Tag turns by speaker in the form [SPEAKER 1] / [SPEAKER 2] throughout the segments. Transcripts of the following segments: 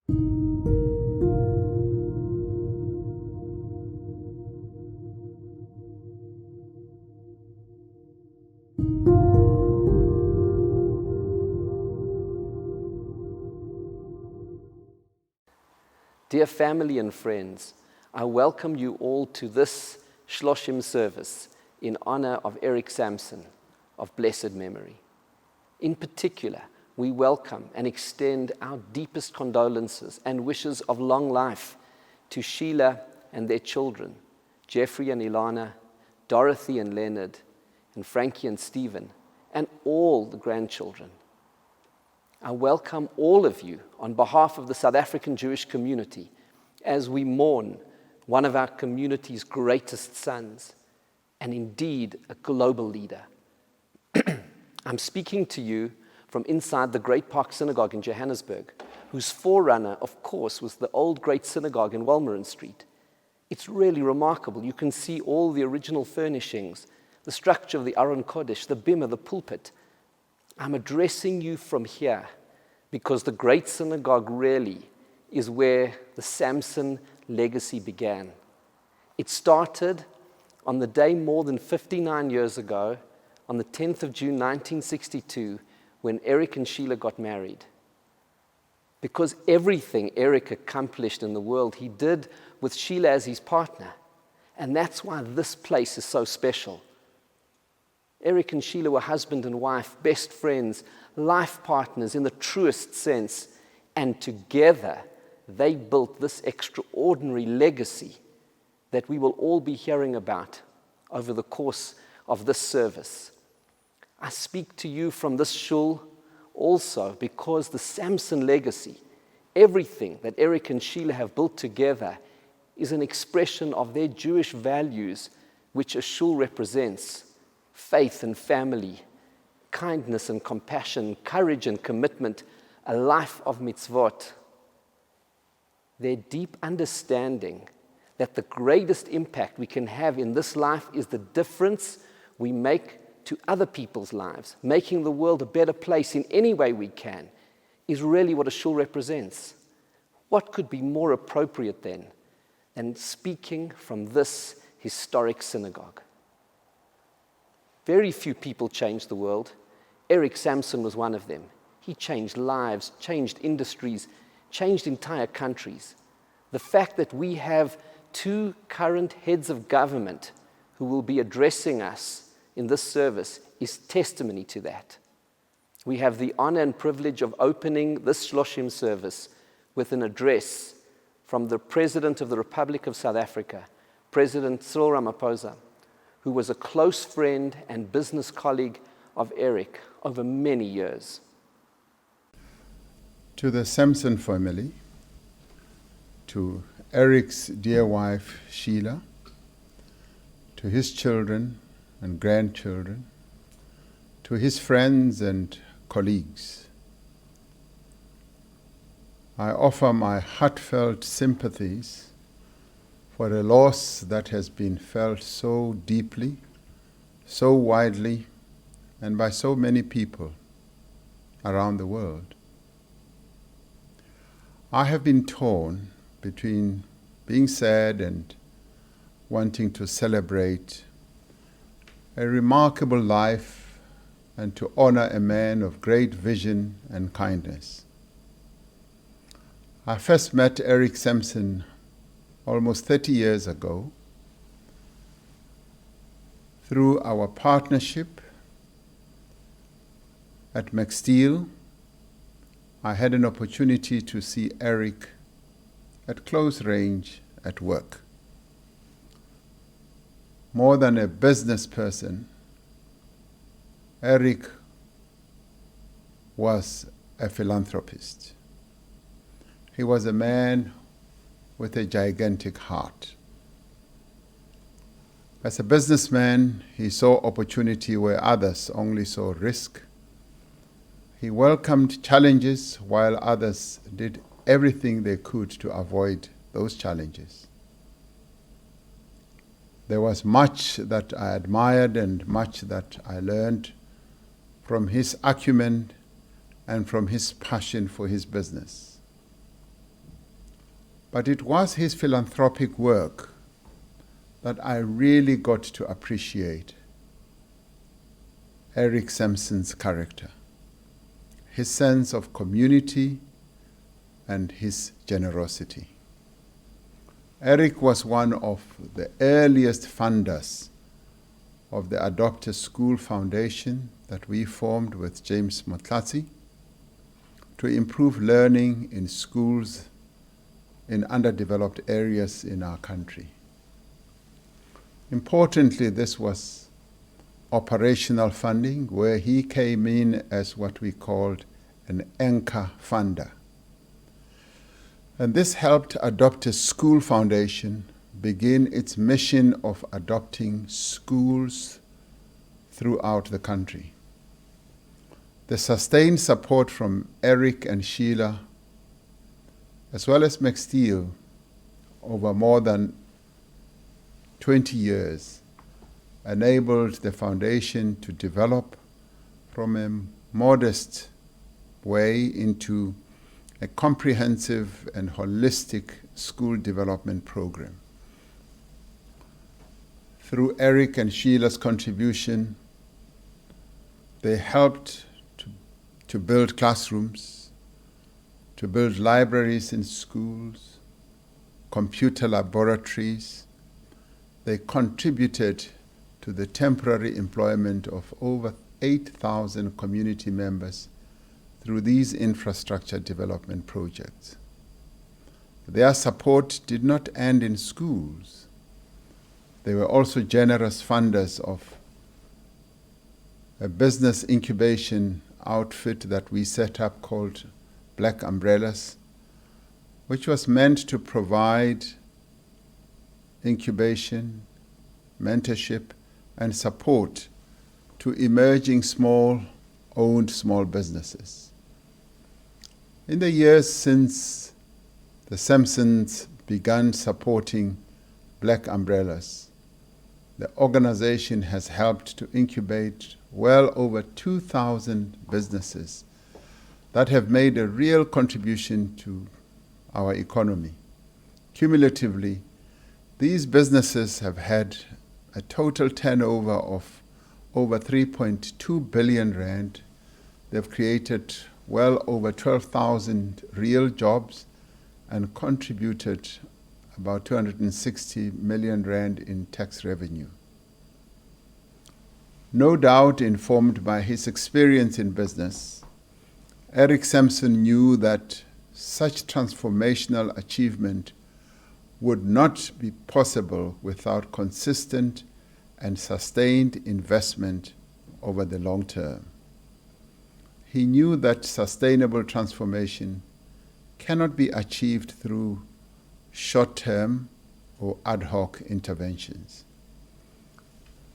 [SPEAKER 1] Dear family and friends, I welcome you all to this Shloshim service in honor of Eric Samson of blessed memory. In particular, we welcome and extend our deepest condolences and wishes of long life to Sheila and their children, Jeffrey and Ilana, Dorothy and Leonard, and Frankie and Stephen, and all the grandchildren. I welcome all of you on behalf of the South African Jewish community as we mourn one of our community's greatest sons, and indeed a global leader. I'm speaking to you from inside the Great Park Synagogue in Johannesburg, whose forerunner, of course, was the old Great Synagogue in Walmerin Street. It's really remarkable. You can see all the original furnishings, the structure of the Aron Kodesh, the bimah, the pulpit. I'm addressing you from here because the Great Synagogue really is where the Samson legacy began. It started on the day more than 59 years ago, on the 10th of June 1962, when Eric and Sheila got married. Because everything Eric accomplished in the world, he did with Sheila as his partner. And that's why this place is so special. Eric and Sheila were husband and wife, best friends, life partners in the truest sense, and together they built this extraordinary legacy that we will all be hearing about over the course of this service. I speak to you from this shul also because the Samson legacy, everything that Eric and Sheila have built together, is an expression of their Jewish values, which a shul represents: faith and family, kindness and compassion, courage and commitment, a life of mitzvot. Their deep understanding that the greatest impact we can have in this life is the difference we make to other people's lives, making the world a better place in any way we can, is really what a shul represents. What could be more appropriate then than speaking from this historic synagogue? Very few people change the world. Eric Samson was one of them. He changed lives, changed industries, changed entire countries. The fact that we have two current heads of government who will be addressing us in this service is testimony to that. We have the honor and privilege of opening this Shloshim service with an address from the President of the Republic of South Africa, President Cyril Ramaphosa, who was a close friend and business colleague of Eric over many years.
[SPEAKER 2] To the Samson family, to Eric's dear wife, Sheila, to his children and grandchildren, to his friends and colleagues, I offer my heartfelt sympathies for a loss that has been felt so deeply, so widely, and by so many people around the world. I have been torn between being sad and wanting to celebrate a remarkable life and to honor a man of great vision and kindness. I first met Eric Samson almost 30 years ago through our partnership at McSteel. I had an opportunity to see Eric at close range at work. More than a business person, Eric was a philanthropist. He was a man with a gigantic heart. As a businessman, he saw opportunity where others only saw risk. He welcomed challenges while others did everything they could to avoid those challenges. There was much that I admired and much that I learned from his acumen and from his passion for his business. But it was his philanthropic work that I really got to appreciate Eric Samson's character, his sense of community, and his generosity. Eric was one of the earliest funders of the Adopt a School Foundation that we formed with James Motlatsi to improve learning in schools in underdeveloped areas in our country. Importantly, this was operational funding, where he came in as what we called an anchor funder. And this helped Adopt a School Foundation begin its mission of adopting schools throughout the country. The sustained support from Eric and Sheila, as well as McSteel, over more than 20 years, enabled the foundation to develop from a modest way into a comprehensive and holistic school development program. Through Eric and Sheila's contribution, they helped to build classrooms, to build libraries in schools, computer laboratories. They contributed to the temporary employment of over 8,000 community members through these infrastructure development projects. Their support did not end in schools. They were also generous funders of a business incubation outfit that we set up called Black Umbrellas, which was meant to provide incubation, mentorship, and support to emerging owned small businesses. In the years since the Samsons began supporting Black Umbrellas, the organization has helped to incubate well over 2,000 businesses that have made a real contribution to our economy. Cumulatively, these businesses have had a total turnover of over 3.2 billion rand. They've created well over 12,000 real jobs and contributed about 260 million rand in tax revenue. No doubt informed by his experience in business, Eric Samson knew that such transformational achievement would not be possible without consistent and sustained investment over the long term. He knew that sustainable transformation cannot be achieved through short-term or ad hoc interventions.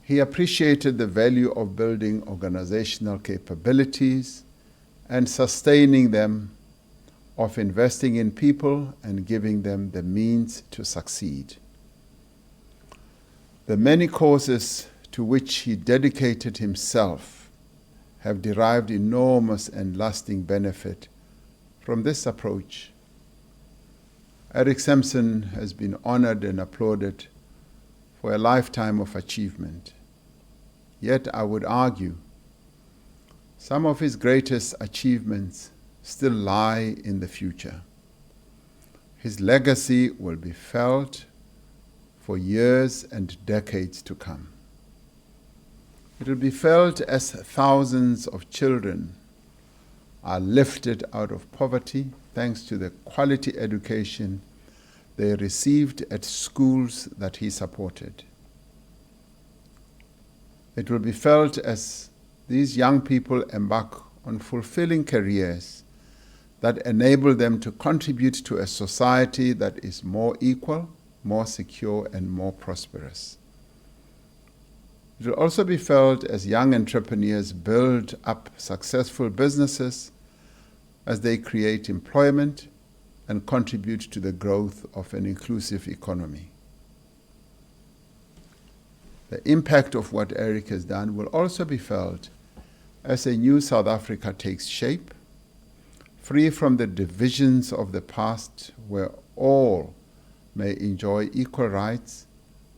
[SPEAKER 2] He appreciated the value of building organizational capabilities and sustaining them, of investing in people and giving them the means to succeed. The many causes to which he dedicated himself have derived enormous and lasting benefit from this approach. Eric Samson has been honored and applauded for a lifetime of achievement. Yet I would argue some of his greatest achievements still lie in the future. His legacy will be felt for years and decades to come. It will be felt as thousands of children are lifted out of poverty thanks to the quality education they received at schools that he supported. It will be felt as these young people embark on fulfilling careers that enable them to contribute to a society that is more equal, more secure, and more prosperous. It will also be felt as young entrepreneurs build up successful businesses, as they create employment and contribute to the growth of an inclusive economy. The impact of what Eric has done will also be felt as a new South Africa takes shape, free from the divisions of the past, where all may enjoy equal rights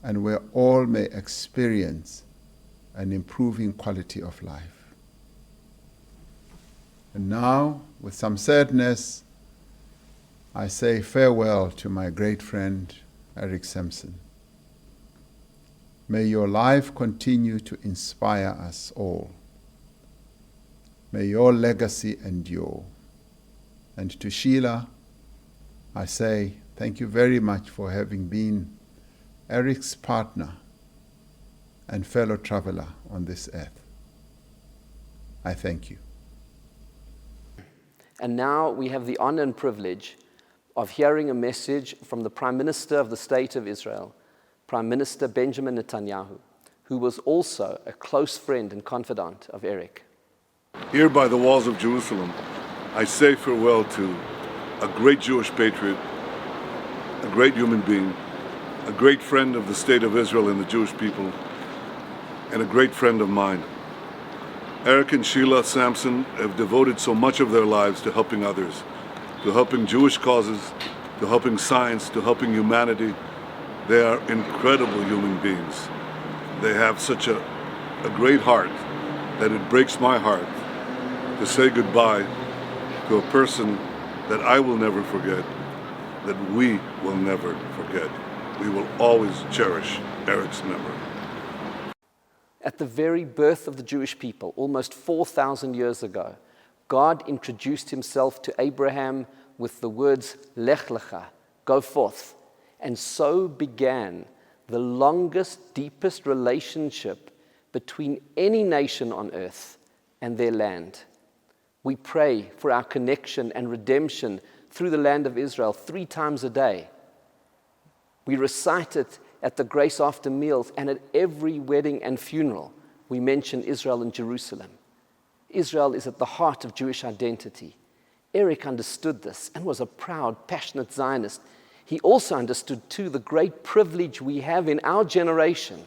[SPEAKER 2] and where all may experience an improving quality of life. And now, with some sadness, I say farewell to my great friend, Eric Samson. May your life continue to inspire us all. May your legacy endure. And to Sheila, I say thank you very much for having been Eric's partner and fellow traveler on this earth. I thank you.
[SPEAKER 1] And now we have the honor and privilege of hearing a message from the Prime Minister of the State of Israel, Prime Minister Benjamin Netanyahu, who was also a close friend and confidant of Eric.
[SPEAKER 3] Here by the walls of Jerusalem, I say farewell to a great Jewish patriot, a great human being, a great friend of the State of Israel and the Jewish people, and a great friend of mine. Eric and Sheila Samson have devoted so much of their lives to helping others, to helping Jewish causes, to helping science, to helping humanity. They are incredible human beings. They have such a great heart that it breaks my heart to say goodbye to a person that I will never forget, that we will never forget. We will always cherish Eric's memory.
[SPEAKER 1] At the very birth of the Jewish people, almost 4,000 years ago, God introduced himself to Abraham with the words, Lech Lecha, go forth. And so began the longest, deepest relationship between any nation on earth and their land. We pray for our connection and redemption through the land of Israel 3 times a day. We recite it at the grace after meals, and at every wedding and funeral, we mention Israel and Jerusalem. Israel is at the heart of Jewish identity. Eric understood this and was a proud, passionate Zionist. He also understood, too, the great privilege we have in our generation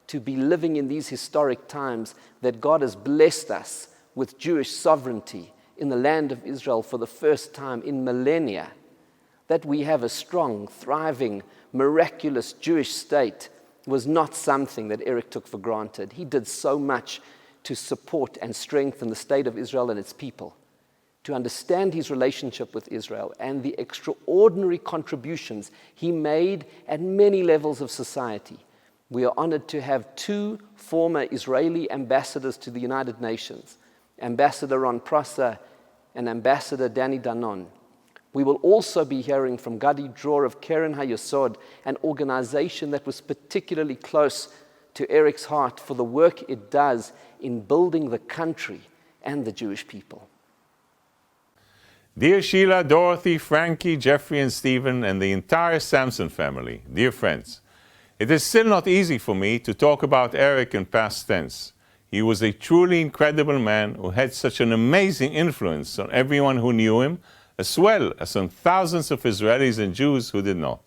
[SPEAKER 1] to be living in these historic times, that God has blessed us with Jewish sovereignty in the land of Israel for the first time in millennia, that we have a strong, thriving, miraculous Jewish state was not something that Eric took for granted. He did so much to support and strengthen the state of Israel and its people. To understand his relationship with Israel and the extraordinary contributions he made at many levels of society, we are honored to have 2 former Israeli ambassadors to the United Nations, Ambassador Ron Prosser and Ambassador Danny Danon. We will also be hearing from Gadi Dror of Keren Hayesod, an organization that was particularly close to Eric's heart for the work it does in building the country and the Jewish people.
[SPEAKER 4] Dear Sheila, Dorothy, Frankie, Jeffrey, and Stephen, and the entire Samson family, dear friends, it is still not easy for me to talk about Eric in past tense. He was a truly incredible man who had such an amazing influence on everyone who knew him, as well as on thousands of Israelis and Jews who did not.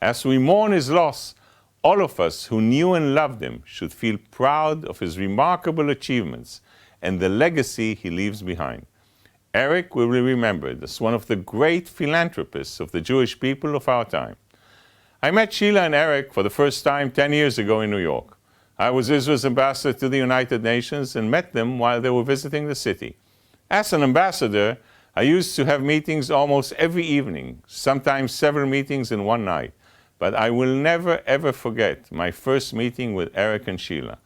[SPEAKER 4] As we mourn his loss, all of us who knew and loved him should feel proud of his remarkable achievements and the legacy he leaves behind. Eric will be remembered as one of the great philanthropists of the Jewish people of our time. I met Sheila and Eric for the first time 10 years ago in New York. I was Israel's ambassador to the United Nations and met them while they were visiting the city. As an ambassador, I used to have meetings almost every evening, sometimes several meetings in one night. But I will never ever forget my first meeting with Eric and Sheila.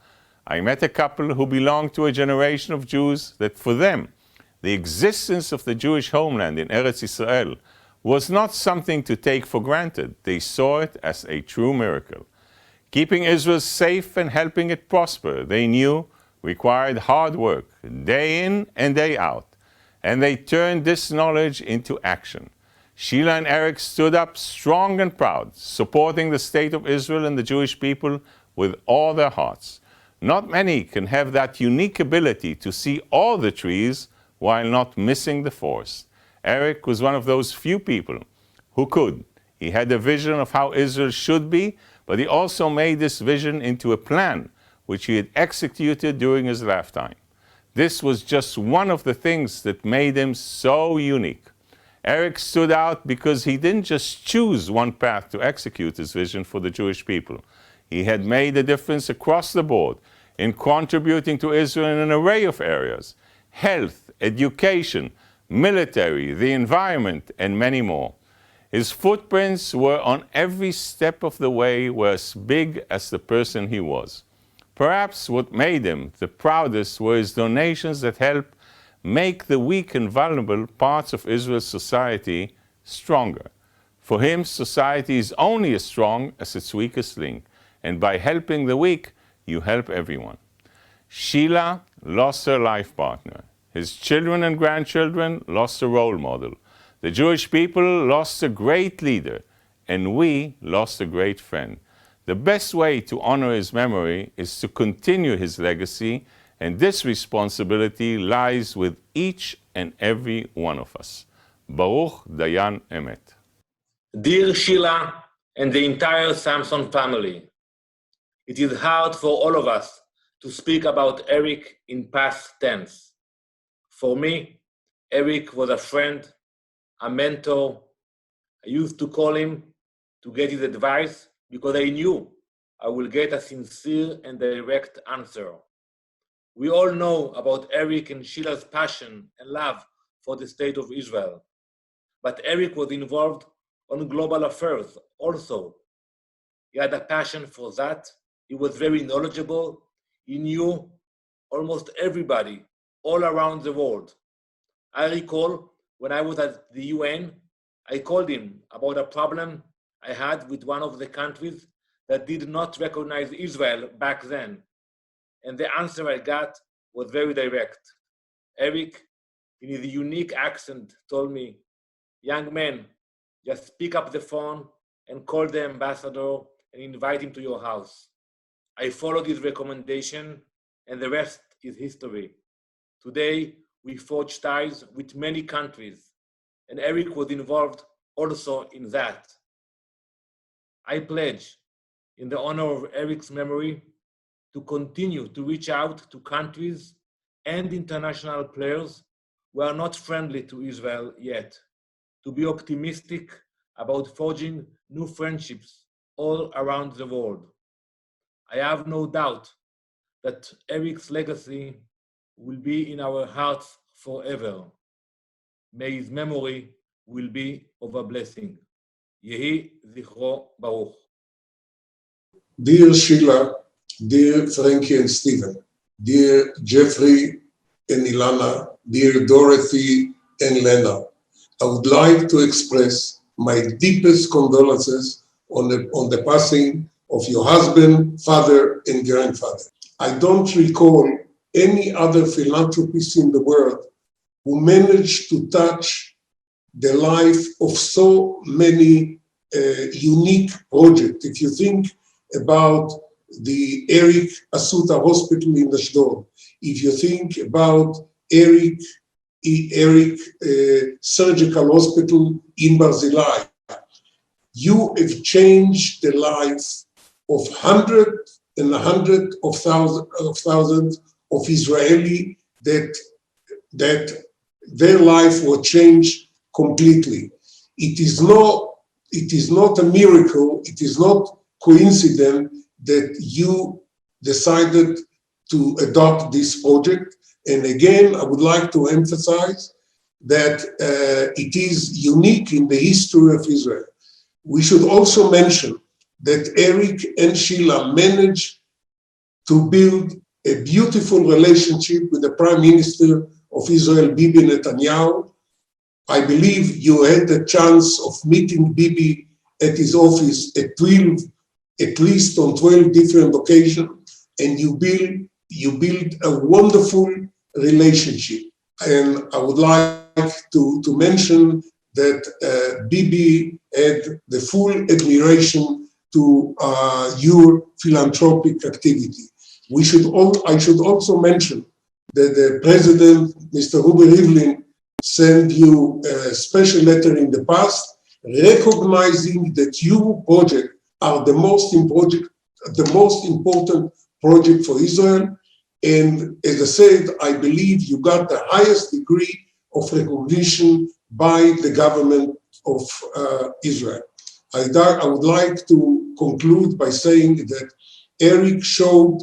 [SPEAKER 4] I met a couple who belonged to a generation of Jews that for them, the existence of the Jewish homeland in Eretz Israel was not something to take for granted. They saw it as a true miracle. Keeping Israel safe and helping it prosper, they knew, required hard work, day in and day out. And they turned this knowledge into action. Sheila and Eric stood up strong and proud, supporting the state of Israel and the Jewish people with all their hearts. Not many can have that unique ability to see all the trees while not missing the forest. Eric was one of those few people who could. He had a vision of how Israel should be, but he also made this vision into a plan which he had executed during his lifetime. This was just one of the things that made him so unique. Eric stood out because he didn't just choose one path to execute his vision for the Jewish people. He had made a difference across the board in contributing to Israel in an array of areas: health, education, military, the environment, and many more. His footprints were on every step of the way, were as big as the person he was. Perhaps what made him the proudest were his donations that helped make the weak and vulnerable parts of Israel's society stronger. For him, society is only as strong as its weakest link, and by helping the weak, you help everyone. Sheila lost her life partner. His children and grandchildren lost a role model. The Jewish people lost a great leader, and we lost a great friend. The best way to honor his memory is to continue his legacy, and this responsibility lies with each and every one of us. Baruch Dayan Emet.
[SPEAKER 5] Dear Sheila and the entire Samson family, it is hard for all of us to speak about Eric in past tense. For me, Eric was a friend, a mentor. I used to call him to get his advice because I knew I will get a sincere and direct answer. We all know about Eric and Sheila's passion and love for the state of Israel. But Eric was involved on global affairs also. He had a passion for that. He was very knowledgeable. He knew almost everybody all around the world. I recall when I was at the UN, I called him about a problem I had with one of the countries that did not recognize Israel back then. And the answer I got was very direct. Eric, in his unique accent, told me, "Young man, just pick up the phone and call the ambassador and invite him to your house." I followed his recommendation, and the rest is history. Today, we forge ties with many countries, and Eric was involved also in that. I pledge, in the honor of Eric's memory, to continue to reach out to countries and international players who are not friendly to Israel yet, to be optimistic about forging new friendships all around the world. I have no doubt that Eric's legacy will be in our hearts forever. May his memory will be of a blessing. Yehi Zichro Baruch.
[SPEAKER 6] Dear Sheila, dear Frankie and Stephen, dear Jeffrey and Ilana, dear Dorothy and Lena, I would like to express my deepest condolences on the passing of your husband, father, and grandfather. I don't recall any other philanthropist in the world who managed to touch the life of so many unique projects. If you think about the Eric Asuta Hospital in Ashdod, if you think about Eric Surgical Hospital in Barzilai, you have changed the life of hundreds of thousands of Israeli that their life was changed completely. It is not a miracle, it is not coincident that you decided to adopt this project. And again, I would like to emphasize that it is unique in the history of Israel. We should also mention that Eric and Sheila managed to build a beautiful relationship with the Prime Minister of Israel, Bibi Netanyahu. I believe you had the chance of meeting Bibi at his office at least on 12 different occasions, and you build a wonderful relationship. And I would like to mention that Bibi had the full admiration to your philanthropic activity. I should also mention that the President, Mr. Ruben Rivlin, sent you a special letter in the past recognizing that your project are the most important project for Israel, And as I said, I believe you got the highest degree of recognition by the government of Israel. I would like to conclude by saying that Eric showed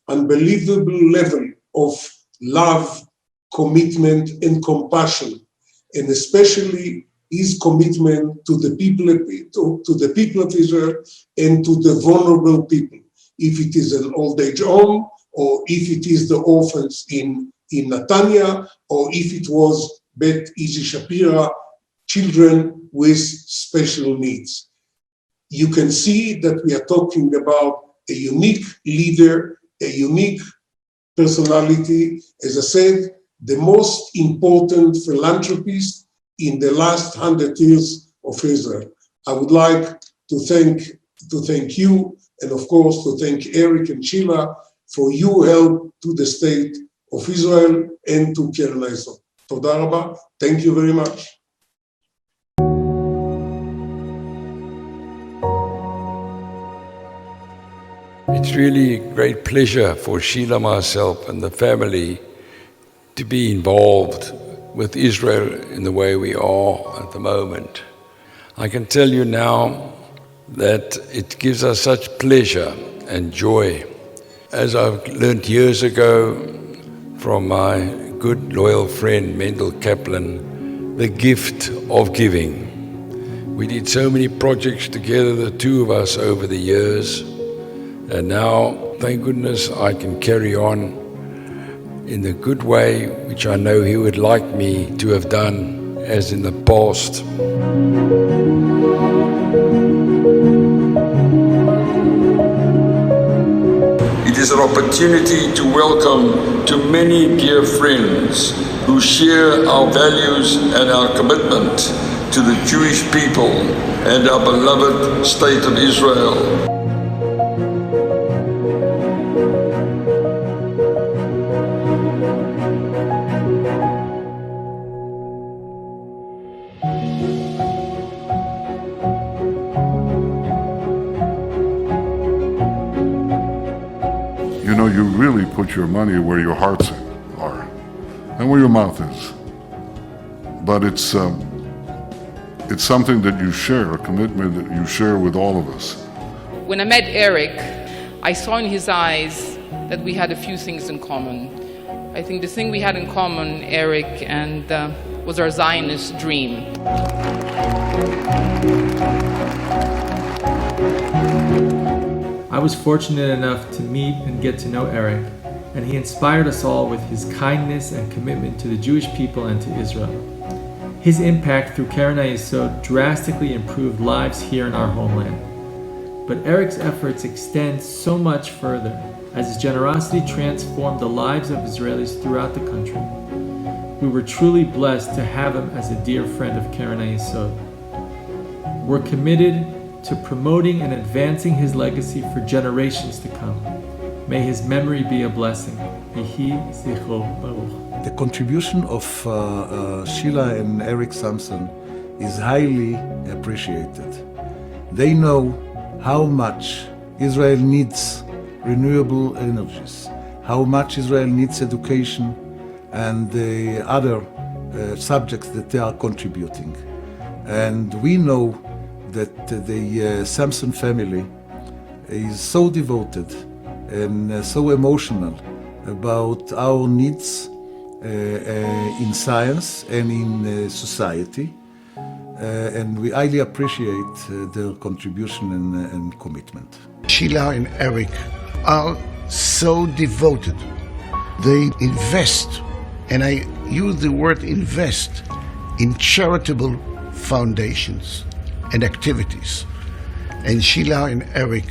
[SPEAKER 6] unbelievable level of love, commitment, and compassion, and especially his commitment to the people of Israel and to the vulnerable people. If it is an old age home, or if it is the orphans in Netanya, or if it was Bet Izi Shapira, children with special needs. You can see that we are talking about a unique leader, a unique personality. As I said, the most important philanthropist in the last 100 years of Israel. I would like to thank you, and of course to thank Eric and Sheila for your help to the state of Israel and to Keren Hayesod. Toda rabba. Thank you very much.
[SPEAKER 7] It's really a great pleasure for Sheila, myself, and the family to be involved with Israel in the way we are at the moment. I can tell you now that it gives us such pleasure and joy. As I've learned years ago from my good loyal friend Mendel Kaplan, the gift of giving. We did so many projects together, the two of us, over the years. And now, thank goodness, I can carry on in the good way, which I know he would like me to have done as in the past. It is an opportunity to welcome to many dear friends who share our values and our commitment to the Jewish people and our beloved state of Israel.
[SPEAKER 3] You know, you really put your money where your hearts are and where your mouth is. But it's something that you share, a commitment that you share with all of us.
[SPEAKER 8] When I met Eric, I saw in his eyes that we had a few things in common. I think the thing we had in common, Eric, and was our Zionist dream.
[SPEAKER 9] I was fortunate enough to meet and get to know Eric, and he inspired us all with his kindness and commitment to the Jewish people and to Israel. His impact through Keren Hayesod drastically improved lives here in our homeland. But Eric's efforts extend so much further, as his generosity transformed the lives of Israelis throughout the country. We were truly blessed to have him as a dear friend of Keren Hayesod. We're committed to promoting and advancing his legacy for generations to come. May his memory be a blessing. Yehi zichro baruch.
[SPEAKER 10] The contribution of Sheila and Eric Samson is highly appreciated. They know how much Israel needs renewable energies, how much Israel needs education and the other subjects that they are contributing. And we know that the Samson family is so devoted and so emotional about our needs in science and in society, and we highly appreciate their contribution and commitment.
[SPEAKER 11] Sheila and Eric are so devoted. They invest, and I use the word invest, in charitable foundations and activities. And Sheila and Eric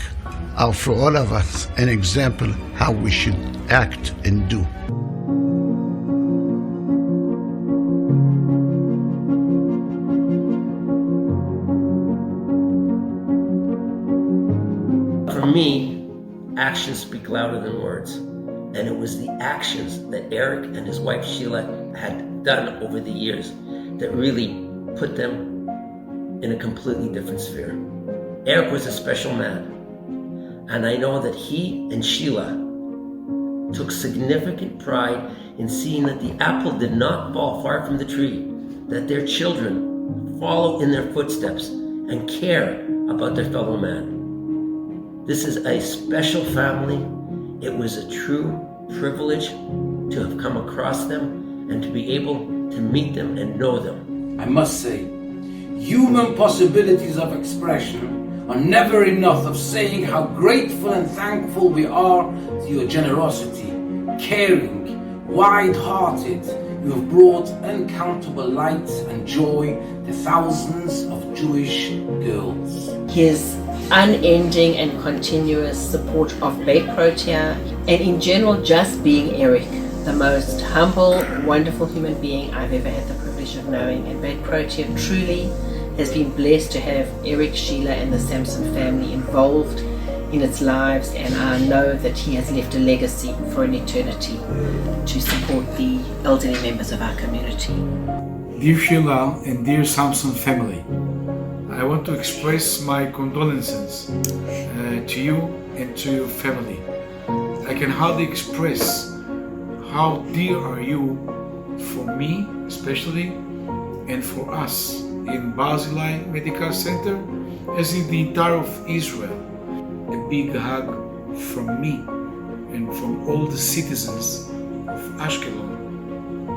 [SPEAKER 11] are for all of us an example how we should act and do.
[SPEAKER 12] For me, actions speak louder than words. And it was the actions that Eric and his wife Sheila had done over the years that really put them in a completely different sphere. Eric was a special man, and I know that he and Sheila took significant pride in seeing that the apple did not fall far from the tree, that their children follow in their footsteps and care about their fellow man. This is a special family. It was a true privilege to have come across them and to be able to meet them and know them.
[SPEAKER 13] I must say, human possibilities of expression are never enough of saying how grateful and thankful we are to your generosity, caring, wide-hearted. You have brought uncountable light and joy to thousands of Jewish girls.
[SPEAKER 14] His unending and continuous support of Beit Protea, and in general just being Eric, the most humble, wonderful human being I've ever had the privilege of knowing. And Beit Protea truly has been blessed to have Eric, Sheila and the Samson family involved in its lives, and I know that he has left a legacy for an eternity to support the elderly members of our community.
[SPEAKER 15] Dear Sheila and dear Samson family, I want to express my condolences to you and to your family. I can hardly express how dear are you for me especially, and for us in Barzilai Medical Center, as in the entire of Israel. A big hug from me and from all the citizens of Ashkelon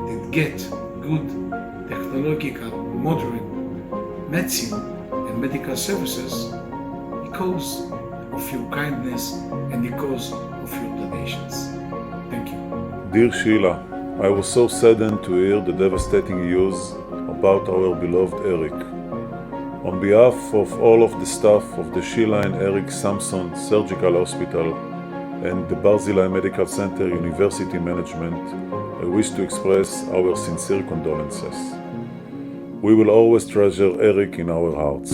[SPEAKER 15] that get good technological, modern medicine and medical services because of your kindness and because of your donations. Thank you.
[SPEAKER 3] Dear Sheila, I was so saddened to hear the devastating news about our beloved Eric. On behalf of all of the staff of the Sheila and Eric Samson Surgical Hospital and the Barzilai Medical Center University Management, I wish to express our sincere condolences. We will always treasure Eric in our hearts.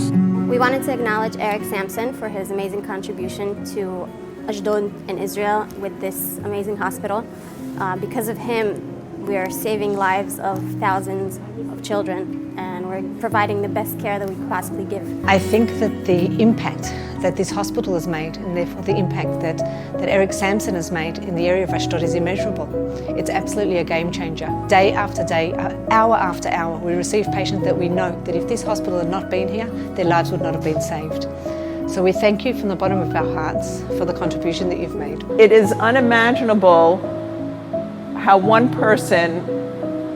[SPEAKER 16] We wanted to acknowledge Eric Samson for his amazing contribution to Ashdod and Israel with this amazing hospital. Because of him, we are saving lives of thousands of children, and we're providing the best care that we could possibly give.
[SPEAKER 17] I think that the impact that this hospital has made, and therefore the impact that Eric Samson has made in the area of Ashdod, is immeasurable. It's absolutely a game changer. Day after day, hour after hour, we receive patients that we know that if this hospital had not been here, their lives would not have been saved. So we thank you from the bottom of our hearts for the contribution that you've made.
[SPEAKER 18] It is unimaginable how one person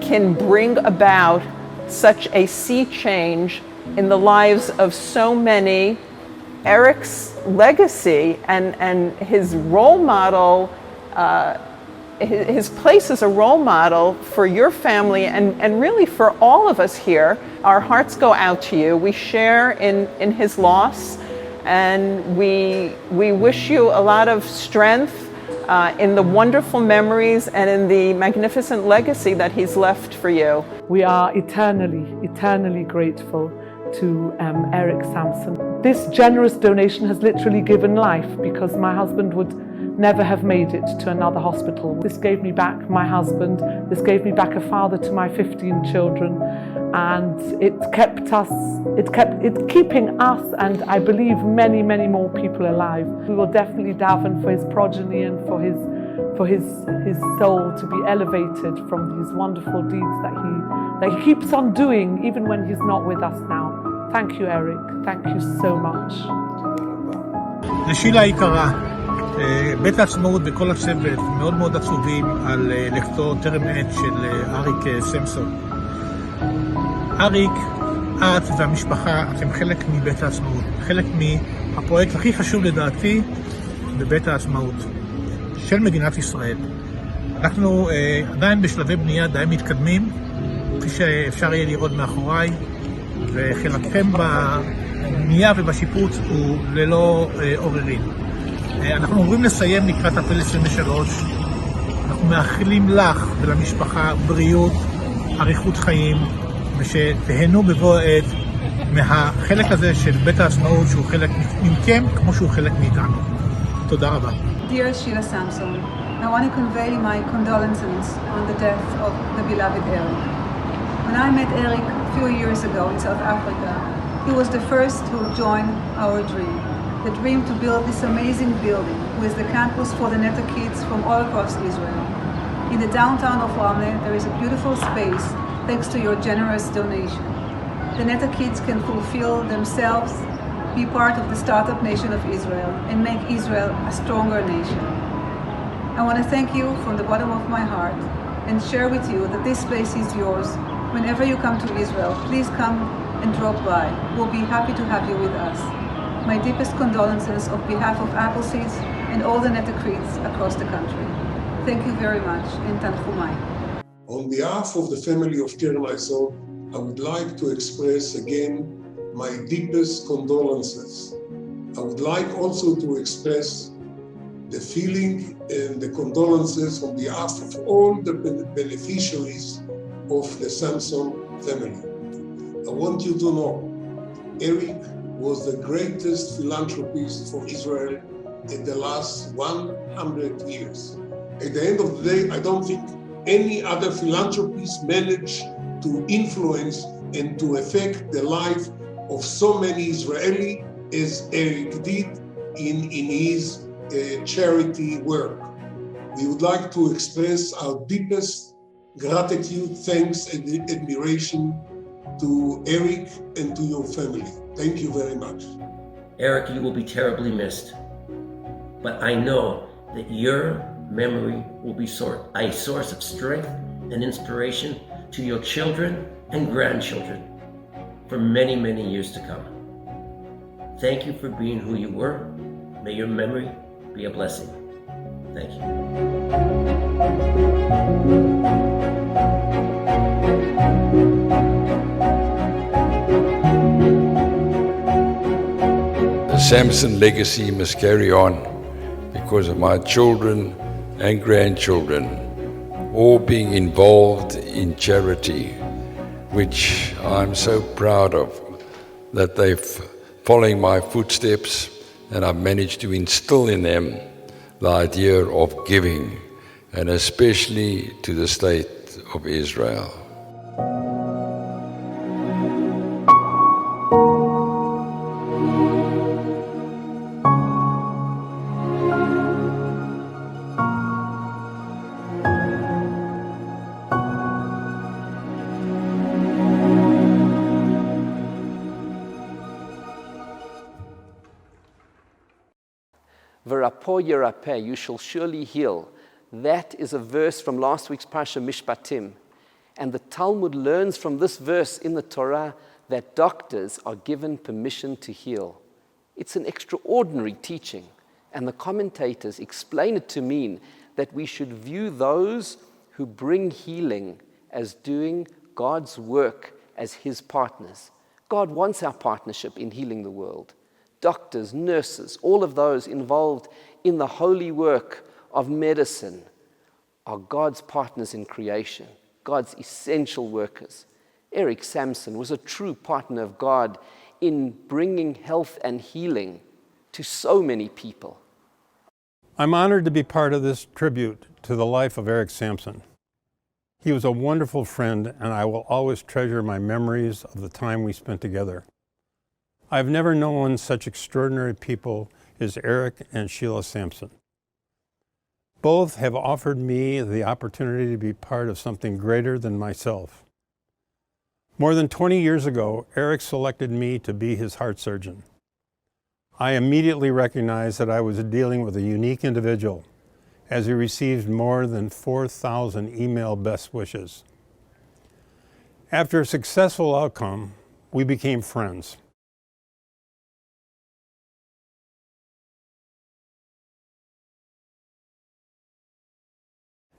[SPEAKER 18] can bring about such a sea change in the lives of so many. Eric's legacy and his role model, his place as a role model for your family and really for all of us here. Our hearts go out to you. We share in his loss, and we wish you a lot of strength in the wonderful memories and in the magnificent legacy that he's left for you.
[SPEAKER 19] We are eternally grateful to Eric Samson. This generous donation has literally given life, because my husband would never have made it to another hospital. This gave me back my husband, this gave me back a father to my 15 children, and it's keeping us and I believe many more people alive. We will definitely daven for his progeny and for his soul to be elevated from these wonderful deeds that he keeps on doing even when he's not with us now. Thank you, Eric. Thank you so much.
[SPEAKER 20] לשילה היקרה, בית העצמאות וכל הצוות מאוד עצובים על לכתו טרם עת של אריק סמסון. אריק, את והמשפחה, אתם חלק מבית העצמאות, חלק מהפרויקט הכי חשוב לדעתי בבית העצמאות של מדינת ישראל. אנחנו עדיין בשלבי בנייה די מתקדמים, כפי שאפשר יהיה לראות מאחוריי, וחלקכם בבנייה ובשיפוץ הוא ללא עוררין. אנחנו עוברים לסיים לקראת אפריל 23. אנחנו מאחלים לך ולמשפחה בריאות, אריכות חיים, ושתהנו בבוא העת מהחלק הזה של בית העצמאות, שהוא חלק מכם כמו שהוא חלק מאיתנו. תודה רבה.
[SPEAKER 21] Dear Sheila Samson, I want to convey my condolences on the death of the beloved Eric. When I met Eric a few years ago in South Africa, he was the first to join our dream. the dream to build this amazing building with the campus for the Neta kids from all across Israel. In the downtown of Ramle, there is a beautiful space thanks to your generous donation. The Neta kids can fulfill themselves, be part of the startup nation of Israel, and make Israel a stronger nation. I want to thank you from the bottom of my heart and share with you that this place is yours. Whenever you come to Israel, please come and drop by. We'll be happy to have you with us. My deepest condolences on behalf of Appleseeds and all the Neta kids across the country. Thank you very much, and Tanchumai.
[SPEAKER 6] On behalf of the family of Keren Hayesod, I would like to express again my deepest condolences. I would like also to express the feeling and the condolences on behalf of all the beneficiaries of the Samson family. I want you to know, Eric was the greatest philanthropist for Israel in the last 100 years. At the end of the day, I don't think any other philanthropist managed to influence and to affect the life of so many Israelis as Eric did in his charity work. We would like to express our deepest gratitude, thanks, and admiration to Eric and to your family. Thank you very much.
[SPEAKER 12] Eric, you will be terribly missed, but I know that your memory will be a source of strength and inspiration to your children and grandchildren for many, many years to come. Thank you for being who you were. May your memory be a blessing. Thank you.
[SPEAKER 7] The Samson legacy must carry on because of my children and grandchildren all being involved in charity, which I'm so proud of, that they're following my footsteps, and I've managed to instill in them the idea of giving, and especially to the state of Israel.
[SPEAKER 1] V'rapo yerapeh, you shall surely heal. That is a verse from last week's Parsha Mishpatim. And the Talmud learns from this verse in the Torah that doctors are given permission to heal. It's an extraordinary teaching, and the commentators explain it to mean that we should view those who bring healing as doing God's work as His partners. God wants our partnership in healing the world. Doctors, nurses, all of those involved in the holy work of medicine are God's partners in creation, God's essential workers. Eric Samson was a true partner of God in bringing health and healing to so many people.
[SPEAKER 2] I'm honored to be part of this tribute to the life of Eric Samson. He was a wonderful friend, and I will always treasure my memories of the time we spent together. I've never known such extraordinary people as Eric and Sheila Samson. Both have offered me the opportunity to be part of something greater than myself. More than 20 years ago, Eric selected me to be his heart surgeon. I immediately recognized that I was dealing with a unique individual, as he received more than 4,000 email best wishes. After a successful outcome, we became friends.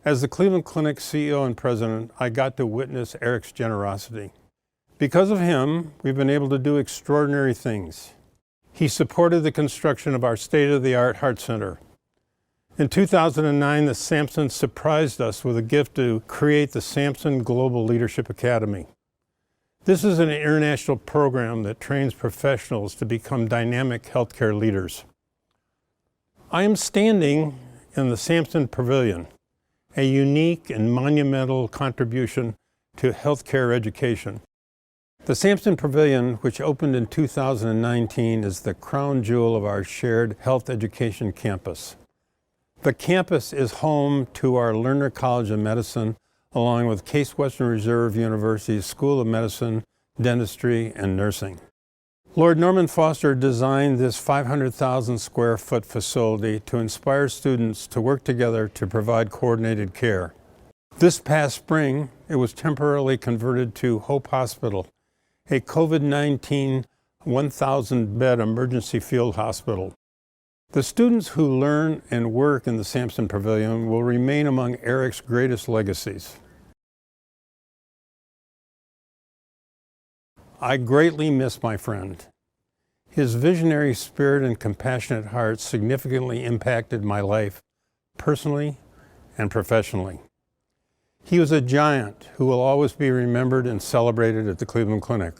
[SPEAKER 2] As the Cleveland Clinic CEO and president, I got to witness Eric's generosity. Because of him, we've been able to do extraordinary things. He supported the construction of our state-of-the-art heart center. In 2009, the Samsons surprised us with a gift to create the Samson Global Leadership Academy. This is an international program that trains professionals to become dynamic healthcare leaders. I am standing in the Samson Pavilion, a unique and monumental contribution to healthcare education. The Samson Pavilion, which opened in 2019, is the crown jewel of our shared health education campus. The campus is home to our Lerner College of Medicine, along with Case Western Reserve University's School of Medicine, Dentistry, and Nursing. Lord Norman Foster designed this 500,000 square foot facility to inspire students to work together to provide coordinated care. This past spring, it was temporarily converted to Hope Hospital, a COVID-19 1,000-bed emergency field hospital. The students who learn and work in the Samson Pavilion will remain among Eric's greatest legacies. I greatly miss my friend. His visionary spirit and compassionate heart significantly impacted my life, personally and professionally. He was a giant who will always be remembered and celebrated at the Cleveland Clinic.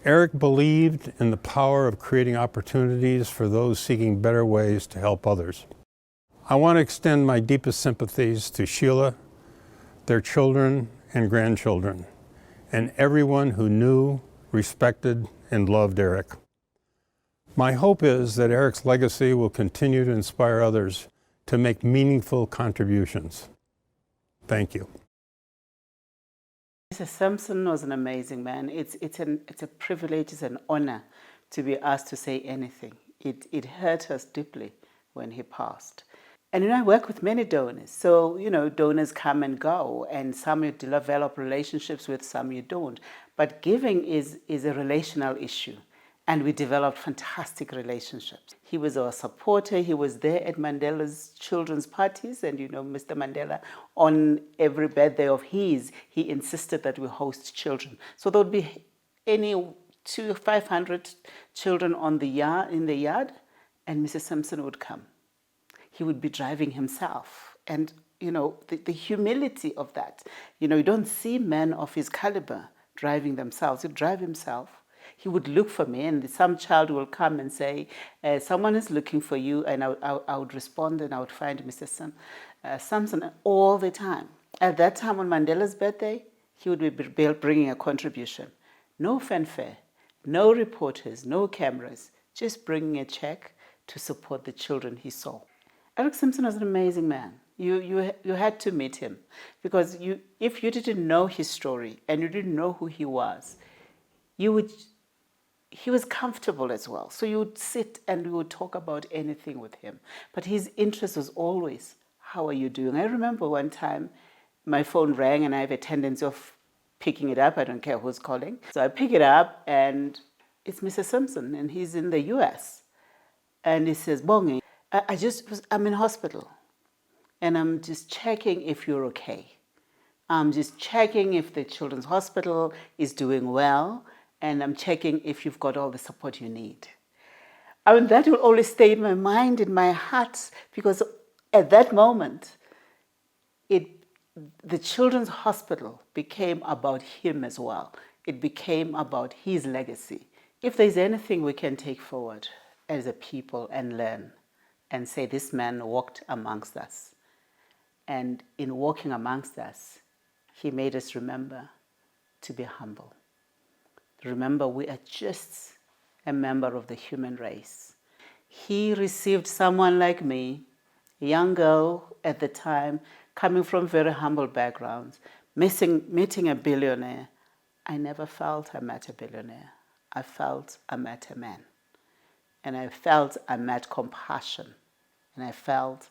[SPEAKER 2] Eric believed in the power of creating opportunities for those seeking better ways to help others. I want to extend my deepest sympathies to Sheila, their children and grandchildren, and everyone who knew, respected, and loved Eric. My hope is that Eric's legacy will continue to inspire others to make meaningful contributions. Thank you.
[SPEAKER 4] Mr. Samson was an amazing man. It's a privilege, it's an honor to be asked to say anything. It hurt us deeply when he passed. And I work with many donors. So, donors come and go, and some you develop relationships with, some you don't. But giving is a relational issue. And we developed fantastic relationships. He was our supporter. He was there at Mandela's children's parties. And Mr. Mandela, on every birthday of his, he insisted that we host children. So there would be any 500 children in the yard, and Mr. Samson would come. He would be driving himself. And, the humility of that. You don't see men of his caliber driving themselves. He'd drive himself. He would look for me, and some child will come and say, someone is looking for you, and I would respond, and I would find Mr. Samson all the time. At that time, on Mandela's birthday, he would be bringing a contribution. No fanfare, no reporters, no cameras, just bringing a check to support the children he saw. Eric Samson was an amazing man. You had to meet him, because if you didn't know his story and you didn't know who he was, he was comfortable as well. So you would sit and we would talk about anything with him. But his interest was always, how are you doing? I remember one time my phone rang, and I have a tendency of picking it up. I don't care who's calling. So I pick it up, and it's Mr. Samson, and he's in the US. And he says, Bongi, I'm in hospital, and I'm just checking if you're okay. I'm just checking if the children's hospital is doing well, and I'm checking if you've got all the support you need. That will always stay in my mind, in my heart, because at that moment, the children's hospital became about him as well. It became about his legacy. If there's anything we can take forward as a people and learn, and say this man walked amongst us, and in walking amongst us, he made us remember to be humble. Remember, we are just a member of the human race. He received someone like me, a young girl at the time, coming from very humble backgrounds, meeting a billionaire. I never felt I met a billionaire. I felt I met a man. And I felt I met compassion. And I felt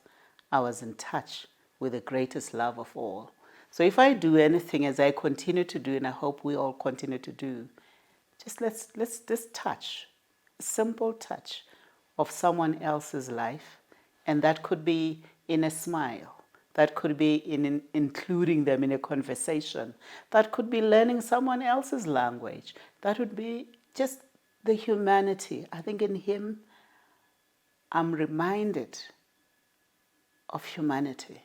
[SPEAKER 4] I was in touch with the greatest love of all. So if I do anything, as I continue to do, and I hope we all continue to do, let's just touch, a simple touch of someone else's life. And that could be in a smile. That could be in including them in a conversation. That could be learning someone else's language. That would be just the humanity. I think in him, I'm reminded of humanity.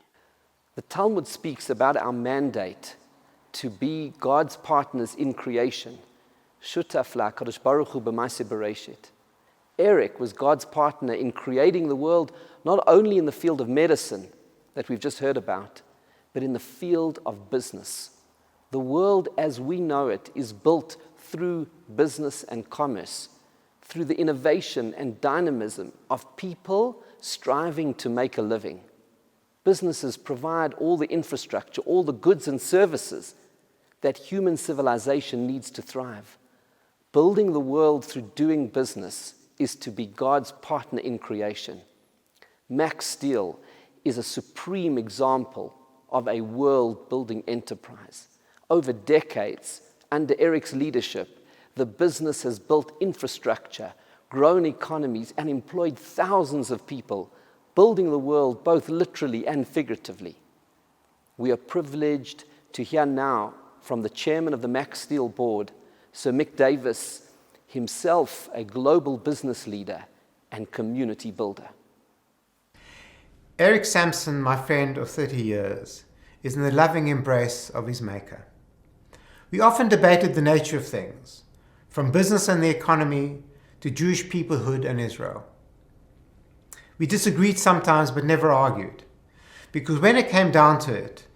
[SPEAKER 1] The Talmud speaks about our mandate to be God's partners in creation. Shutaf la'Kadosh Baruch Hu b'maaseh bereshit. Eric was God's partner in creating the world, not only in the field of medicine that we've just heard about, but in the field of business. The world as we know it is built through business and commerce, through the innovation and dynamism of people striving to make a living. Businesses provide all the infrastructure, all the goods and services that human civilization needs to thrive. Building the world through doing business is to be God's partner in creation. Max Steel is a supreme example of a world-building enterprise. Over decades, under Eric's leadership, the business has built infrastructure, grown economies, and employed thousands of people, building the world both literally and figuratively. We are privileged to hear now from the chairman of the Max Steel board, Sir Mick Davis, himself a global business leader and community builder.
[SPEAKER 5] Eric Samson, my friend of 30 years, is in the loving embrace of his maker. We often debated the nature of things, from business and the economy to Jewish peoplehood and Israel. We disagreed sometimes but never argued, because when it came down to it,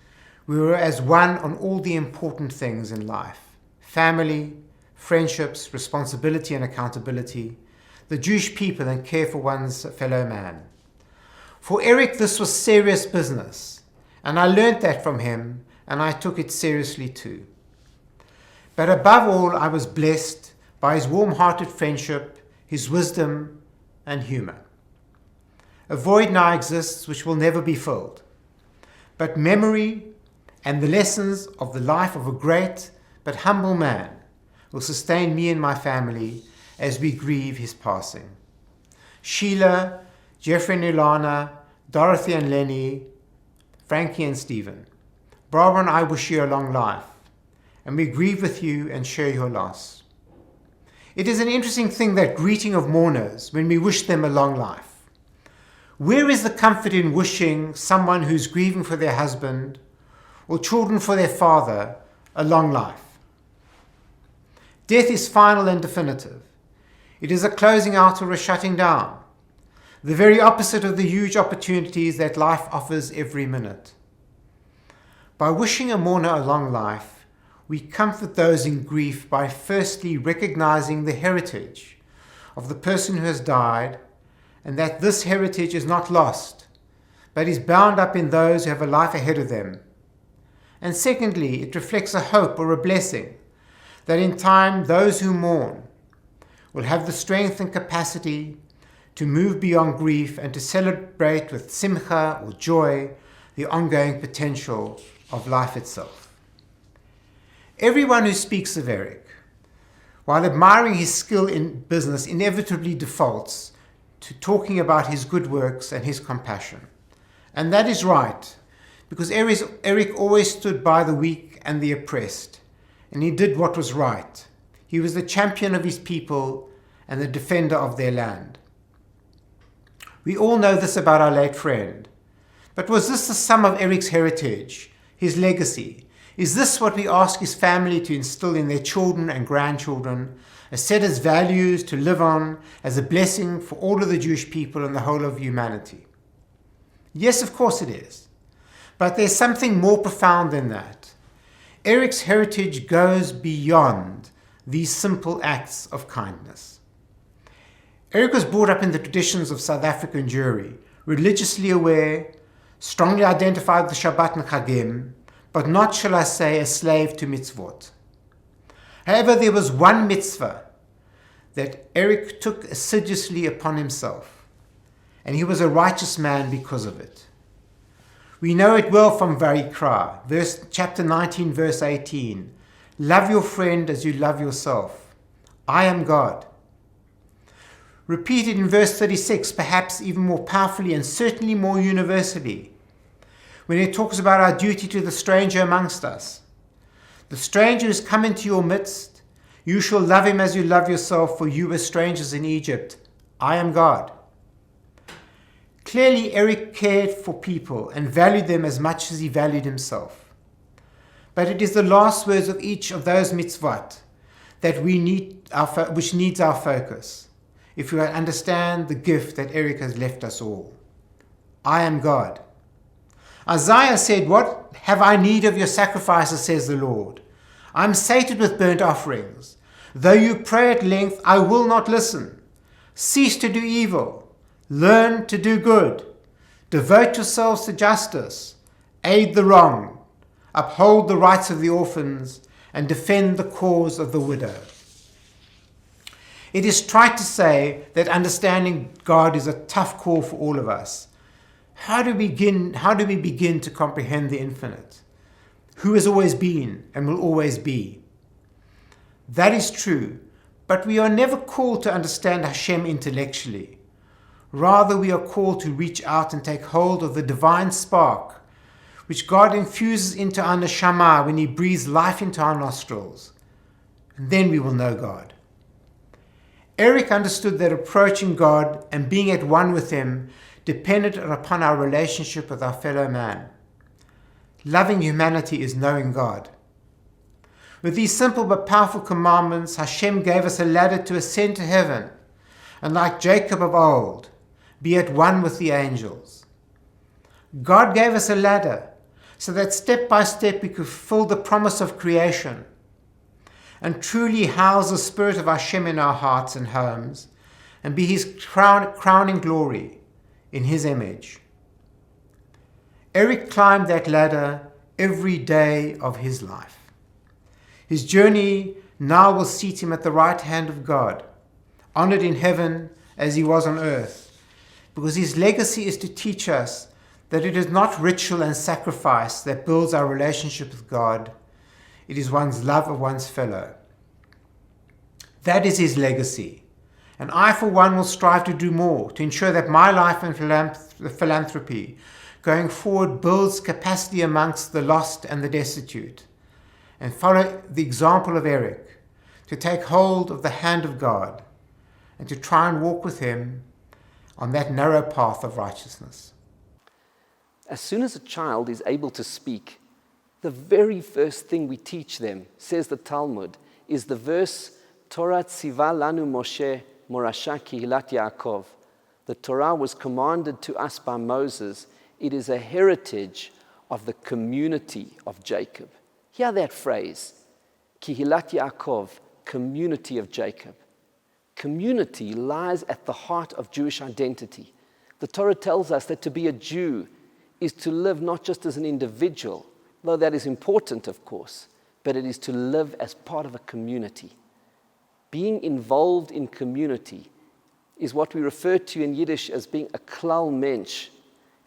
[SPEAKER 5] we were as one on all the important things in life: family, friendships, responsibility and accountability, the Jewish people and care for one's fellow man. For Eric, this was serious business, and I learned that from him, and I took it seriously too. But above all, I was blessed by his warm-hearted friendship, his wisdom and humor. A void now exists which will never be filled, but memory and the lessons of the life of a great but humble man will sustain me and my family as we grieve his passing. Sheila, Jeffrey and Ilana, Dorothy and Lenny, Frankie and Stephen, Barbara and I wish you a long life, and we grieve with you and share your loss. It is an interesting thing, that greeting of mourners when we wish them a long life. Where is the comfort in wishing someone who's grieving for their husband or children for their father a long life? Death is final and definitive. It is a closing out or a shutting down, the very opposite of the huge opportunities that life offers every minute. By wishing a mourner a long life, we comfort those in grief by firstly recognizing the heritage of the person who has died, and that this heritage is not lost, but is bound up in those who have a life ahead of them. And secondly, it reflects a hope or a blessing that in time those who mourn will have the strength and capacity to move beyond grief and to celebrate with simcha or joy the ongoing potential of life itself. Everyone who speaks of Eric, while admiring his skill in business, inevitably defaults to talking about his good works and his compassion. And that is right, because Eric always stood by the weak and the oppressed, and he did what was right. He was the champion of his people and the defender of their land. We all know this about our late friend. But was this the sum of Eric's heritage, his legacy? Is this what we ask his family to instill in their children and grandchildren, a set of values to live on as a blessing for all of the Jewish people and the whole of humanity? Yes, of course it is. But there's something more profound than that. Eric's heritage goes beyond these simple acts of kindness. Eric was brought up in the traditions of South African Jewry, religiously aware, strongly identified with the Shabbat and Chagim, but not, shall I say, a slave to mitzvot. However, there was one mitzvah that Eric took assiduously upon himself, and he was a righteous man because of it. We know it well from Vayikra, chapter 19, verse 18. Love your friend as you love yourself. I am God. Repeated in verse 36, perhaps even more powerfully and certainly more universally, when it talks about our duty to the stranger amongst us. The stranger who has come into your midst, you shall love him as you love yourself, for you were strangers in Egypt. I am God. Clearly, Eric cared for people and valued them as much as he valued himself. But it is the last words of each of those mitzvot that which needs our focus, if we understand the gift that Eric has left us all. I am God. Isaiah said, "What have I need of your sacrifices, says the Lord? I am sated with burnt offerings. Though you pray at length, I will not listen. Cease to do evil. Learn to do good. Devote yourselves to justice. Aid the wrong. Uphold the rights of the orphans and defend the cause of the widow. It is trite to say that understanding God is a tough call for all of us. How do we begin to comprehend the infinite, who has always been and will always be? That is true, but we are never called to understand Hashem intellectually. Rather, we are called to reach out and take hold of the divine spark, which God infuses into our neshama when He breathes life into our nostrils. And then we will know God. Eric understood that approaching God and being at one with Him depended upon our relationship with our fellow man. Loving humanity is knowing God. With these simple but powerful commandments, Hashem gave us a ladder to ascend to heaven, and like Jacob of old, be at one with the angels. God gave us a ladder so that step by step we could fulfill the promise of creation and truly house the Spirit of Hashem in our hearts and homes and be His crowning glory in His image. Eric climbed that ladder every day of his life. His journey now will seat him at the right hand of God, honored in heaven as he was on earth, because his legacy is to teach us that it is not ritual and sacrifice that builds our relationship with God. It is one's love of one's fellow. That is his legacy. And I, for one, will strive to do more to ensure that my life and philanthropy going forward builds capacity amongst the lost and the destitute, and follow the example of Eric to take hold of the hand of God and to try and walk with Him on that narrow path of righteousness.
[SPEAKER 1] As soon as a child is able to speak, the very first thing we teach them, says the Talmud, is the verse, Torah tziva lanu Moshe morasha kihilat Yaakov. The Torah was commanded to us by Moses. It is a heritage of the community of Jacob. Hear that phrase, Kihilat Yaakov, community of Jacob. Community lies at the heart of Jewish identity. The Torah tells us that to be a Jew is to live not just as an individual, though that is important, of course, but it is to live as part of a community. Being involved in community is what we refer to in Yiddish as being a klal mensch,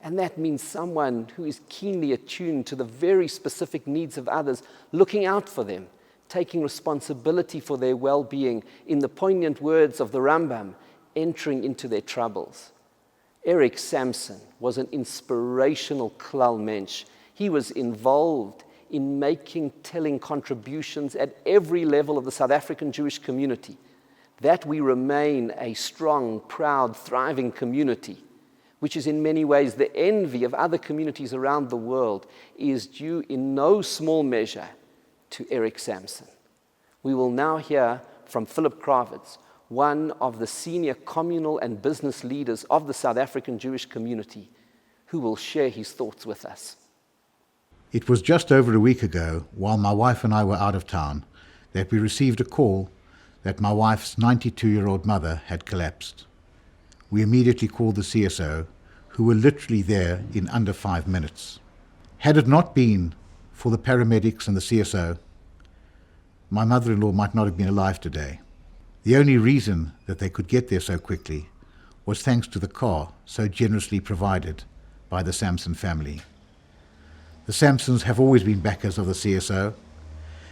[SPEAKER 1] and that means someone who is keenly attuned to the very specific needs of others, looking out for them, taking responsibility for their well-being, in the poignant words of the Rambam, entering into their troubles. Eric Samson was an inspirational klal mensch. He was involved in telling contributions at every level of the South African Jewish community, that we remain a strong, proud, thriving community, which is in many ways the envy of other communities around the world, is due in no small measure to Eric Samson. We will now hear from Philip Kravitz, one of the senior communal and business leaders of the South African Jewish community, who will share his thoughts with us.
[SPEAKER 8] It was just over a week ago, while my wife and I were out of town, that we received a call that my wife's 92-year-old mother had collapsed. We immediately called the CSO, who were literally there in under 5 minutes. Had it not been for the paramedics and the CSO, my mother-in-law might not have been alive today. The only reason that they could get there so quickly was thanks to the car so generously provided by the Samson family. The Samsons have always been backers of the CSO,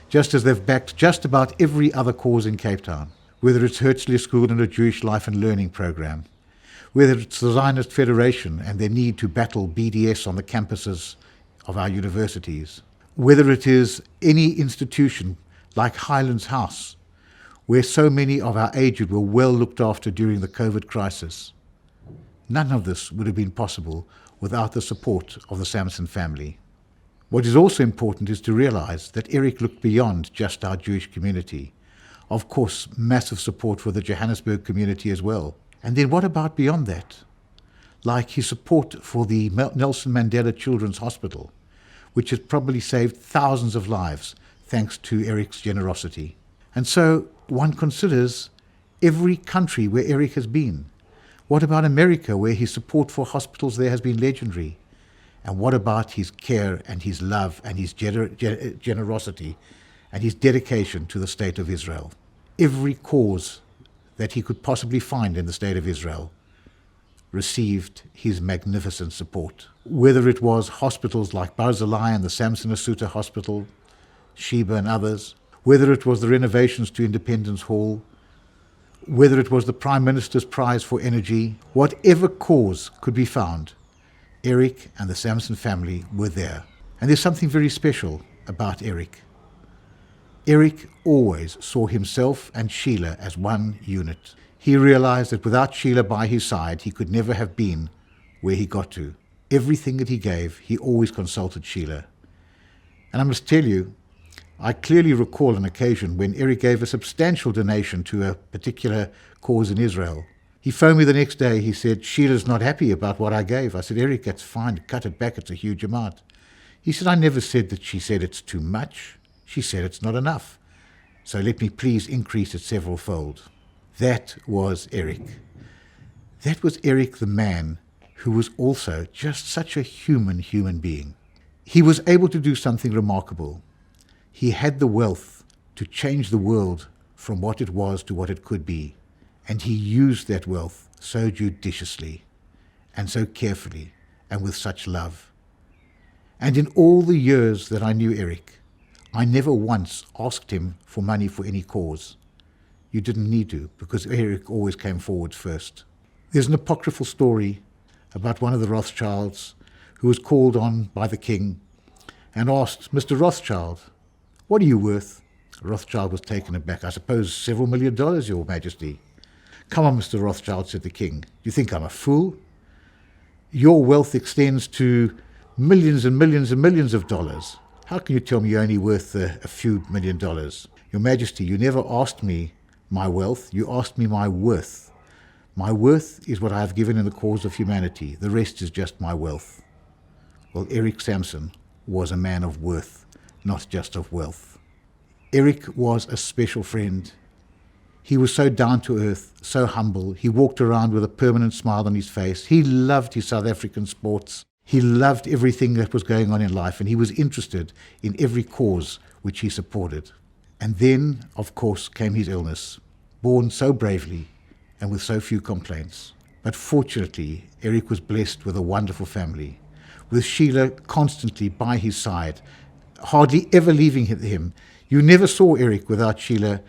[SPEAKER 8] just as they've backed just about every other cause in Cape Town, whether it's Herzliya School and a Jewish Life and Learning program, whether it's the Zionist Federation and their need to battle BDS on the campuses of our universities, whether it is any institution like Highlands House, where so many of our aged were well looked after during the COVID crisis. None of this would have been possible without the support of the Samson family. What is also important is to realize that Eric looked beyond just our Jewish community. Of course, massive support for the Johannesburg community as well. And then what about beyond that? Like his support for the Nelson Mandela Children's Hospital, which has probably saved thousands of lives thanks to Eric's generosity. And so one considers every country where Eric has been. What about America, where his support for hospitals there has been legendary? And what about his care and his love and his generosity and his dedication to the state of Israel? Every cause that he could possibly find in the state of Israel received his magnificent support. Whether it was hospitals like Barzillai and the Samson Asuta Hospital, Sheba and others, whether it was the renovations to Independence Hall, whether it was the Prime Minister's Prize for Energy, whatever cause could be found, Eric and the Samson family were there. And there's something very special about Eric. Eric always saw himself and Sheila as one unit. He realized that without Sheila by his side, he could never have been where he got to. Everything that he gave, he always consulted Sheila. And I must tell you, I clearly recall an occasion when Eric gave a substantial donation to a particular cause in Israel. He phoned me the next day. He said, Sheila's not happy about what I gave. I said, Eric, that's fine. Cut it back. It's a huge amount. He said, I never said that she said it's too much. She said it's not enough. So let me please increase it several-fold. That was Eric. That was Eric, the man who was also just such a human being. He was able to do something remarkable. He had the wealth to change the world from what it was to what it could be. And he used that wealth so judiciously and so carefully and with such love. And in all the years that I knew Eric, I never once asked him for money for any cause. You didn't need to, because Eric always came forward first. There's an apocryphal story about one of the Rothschilds who was called on by the king and asked, Mr. Rothschild, what are you worth? Rothschild was taken aback. I suppose several $1 million, Your Majesty. Come on, Mr. Rothschild, said the king. Do you think I'm a fool? Your wealth extends to millions and millions and millions of dollars. How can you tell me you're only worth a few $1 million? Your Majesty, you never asked me my wealth, you asked me my worth. My worth is what I have given in the cause of humanity. The rest is just my wealth. Well, Eric Samson was a man of worth, not just of wealth. Eric was a special friend. He was so down to earth, so humble. He walked around with a permanent smile on his face. He loved his South African sports. He loved everything that was going on in life, and he was interested in every cause which he supported. And then, of course, came his illness, borne so bravely and with so few complaints. But fortunately, Eric was blessed with a wonderful family, with Sheila constantly by his side, hardly ever leaving him. You never saw Eric without Sheila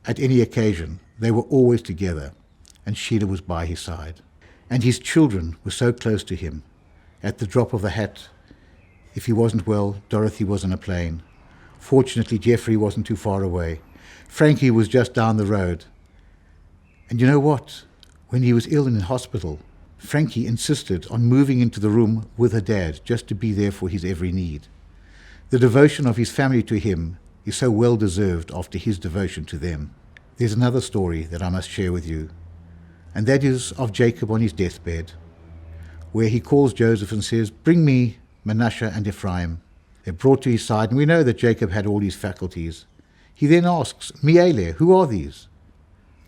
[SPEAKER 8] at any occasion. They were always together, and Sheila was by his side. And his children were so close to him. At the drop of a hat, if he wasn't well, Dorothy was on a plane. Fortunately, Jeffrey wasn't too far away. Frankie was just down the road. And you know what? When he was ill in the hospital, Frankie insisted on moving into the room with her dad just to be there for his every need. The devotion of his family to him is so well deserved after his devotion to them. There's another story that I must share with you, and that is of Jacob on his deathbed, where he calls Joseph and says, bring me Manasseh and Ephraim. They're brought to his side, and we know that Jacob had all these faculties. He then asks, Miele, who are these?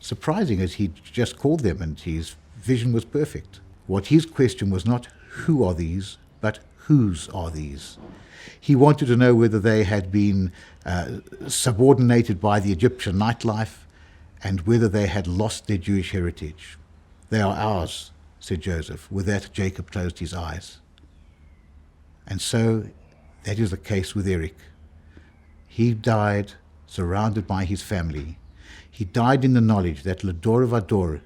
[SPEAKER 8] Surprising, as he'd just called them, and his vision was perfect. What his question was not, who are these, but whose are these? He wanted to know whether they had been subordinated by the Egyptian nightlife and whether they had lost their Jewish heritage. They are ours, said Joseph. With that, Jacob closed his eyes. And so that is the case with Eric. He died surrounded by his family. He died in the knowledge that Lador Vador,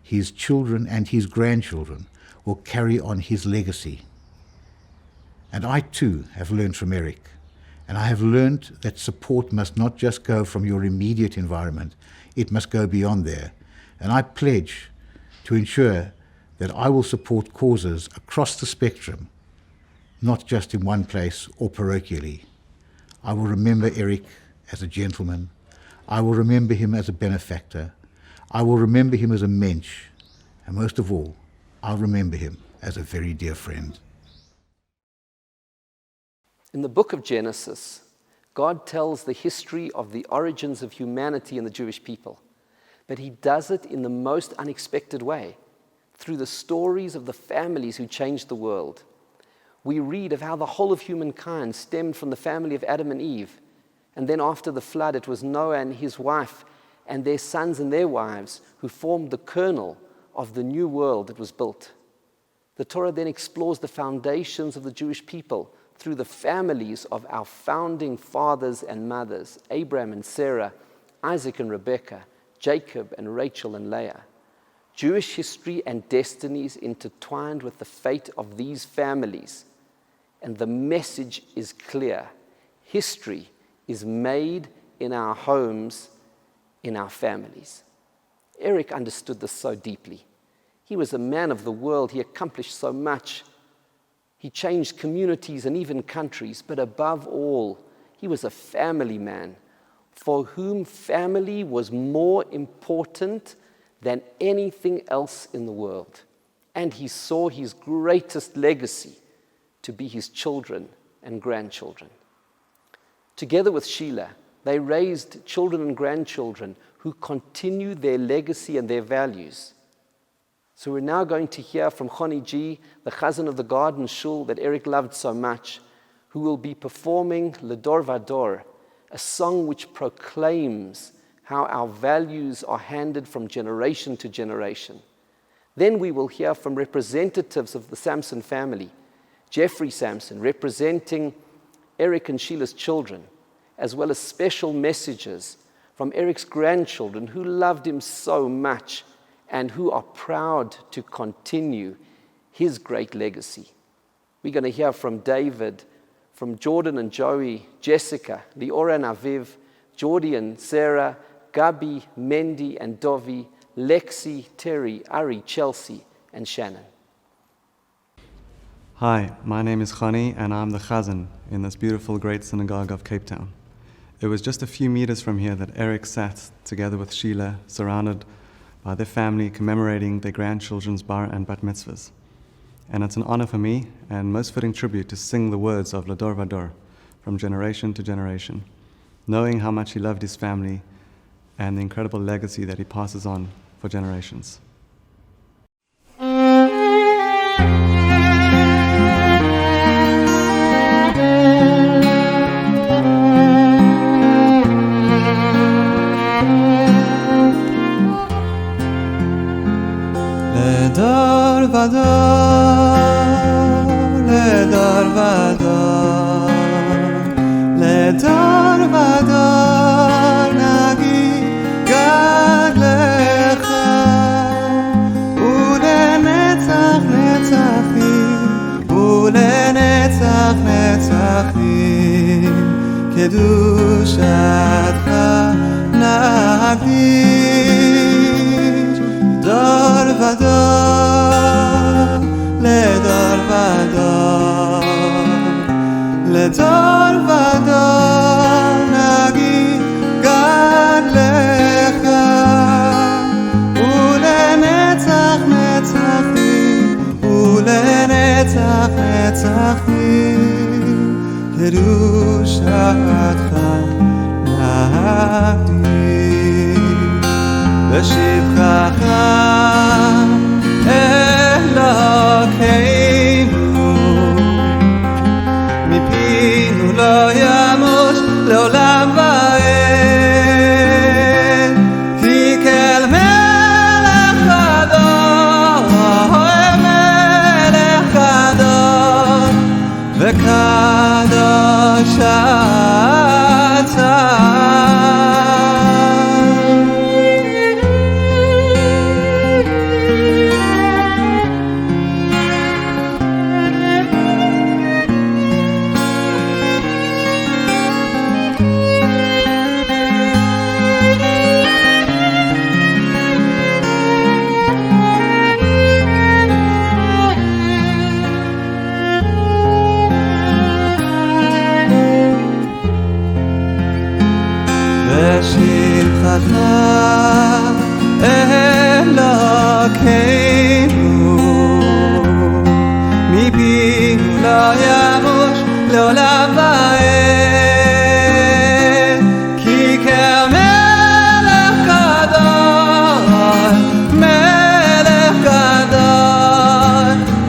[SPEAKER 8] his children and his grandchildren, will carry on his legacy. And I too have learned from Eric. And I have learned that support must not just go from your immediate environment, it must go beyond there. And I pledge to ensure that I will support causes across the spectrum, not just in one place or parochially. I will remember Eric as a gentleman. I will remember him as a benefactor. I will remember him as a mensch. And most of all, I'll remember him as a very dear friend.
[SPEAKER 1] In the book of Genesis, God tells the history of the origins of humanity and the Jewish people, but he does it in the most unexpected way, through the stories of the families who changed the world. We read of how the whole of humankind stemmed from the family of Adam and Eve, and then after the flood, it was Noah and his wife and their sons and their wives who formed the kernel of the new world that was built. The Torah then explores the foundations of the Jewish people through the families of our founding fathers and mothers, Abraham and Sarah, Isaac and Rebekah, Jacob and Rachel and Leah. Jewish history and destinies intertwined with the fate of these families. And the message is clear. History is made in our homes, in our families. Eric understood this so deeply. He was a man of the world. He accomplished so much. He changed communities and even countries, but above all, he was a family man for whom family was more important than anything else in the world. And he saw his greatest legacy to be his children and grandchildren. Together with Sheila, they raised children and grandchildren who continue their legacy and their values. So we're now going to hear from Choni G, the Chazan of the Garden Shul that Eric loved so much, who will be performing Ledor Vador, a song which proclaims how our values are handed from generation to generation. Then we will hear from representatives of the Samson family, Jeffrey Samson, representing Eric and Sheila's children, as well as special messages from Eric's grandchildren who loved him so much and who are proud to continue his great legacy. We're going to hear from David, from Jordan and Joey, Jessica, Leora and Aviv, Jordi and Sarah, Gabi, Mendy and Dovi, Lexi, Terry, Ari, Chelsea, and Shannon.
[SPEAKER 9] Hi, my name is Chani, and I'm the Chazan in this beautiful great synagogue of Cape Town. It was just a few meters from here that Eric sat together with Sheila, surrounded by their family, commemorating their grandchildren's bar and bat mitzvahs. And it's an honor for me, and most fitting tribute, to sing the words of Ledor Vador from generation to generation, knowing how much he loved his family and the incredible legacy that he passes on for generations.
[SPEAKER 22] Ledor Vador, Ledor Vador, Ledor Vador, Nagi Gad Lecha, Ulenetzach Netzachim, Ulenetzach Netzachim, Kedushatcha Nagdish, Dor Vador, Ledor Vador,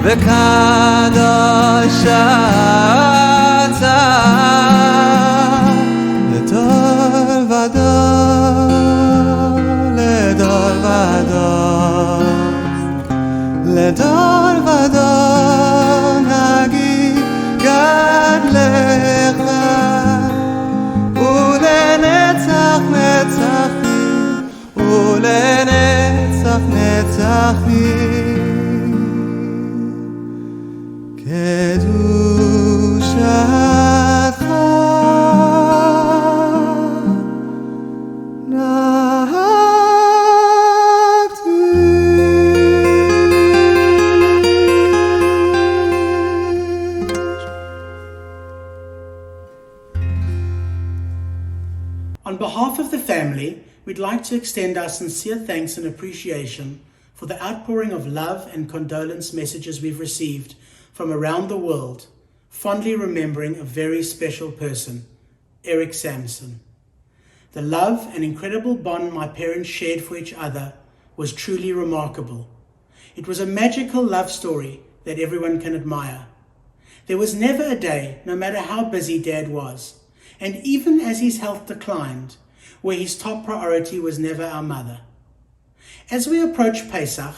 [SPEAKER 22] וקדוש אתה לדור ודור, לדור ודור, לדור ודור נגיד גדלך ולנצח נצחים, ולנצח נצחים. קדושתך
[SPEAKER 10] On behalf of the family, we'd like to extend our sincere thanks and appreciation for the outpouring of love and condolence messages we've received from around the world, fondly remembering a very special person, Eric Samson. The love and incredible bond my parents shared for each other was truly remarkable. It was a magical love story that everyone can admire. There was never a day, no matter how busy Dad was, and even as his health declined, where his top priority was never our mother. As we approach Pesach,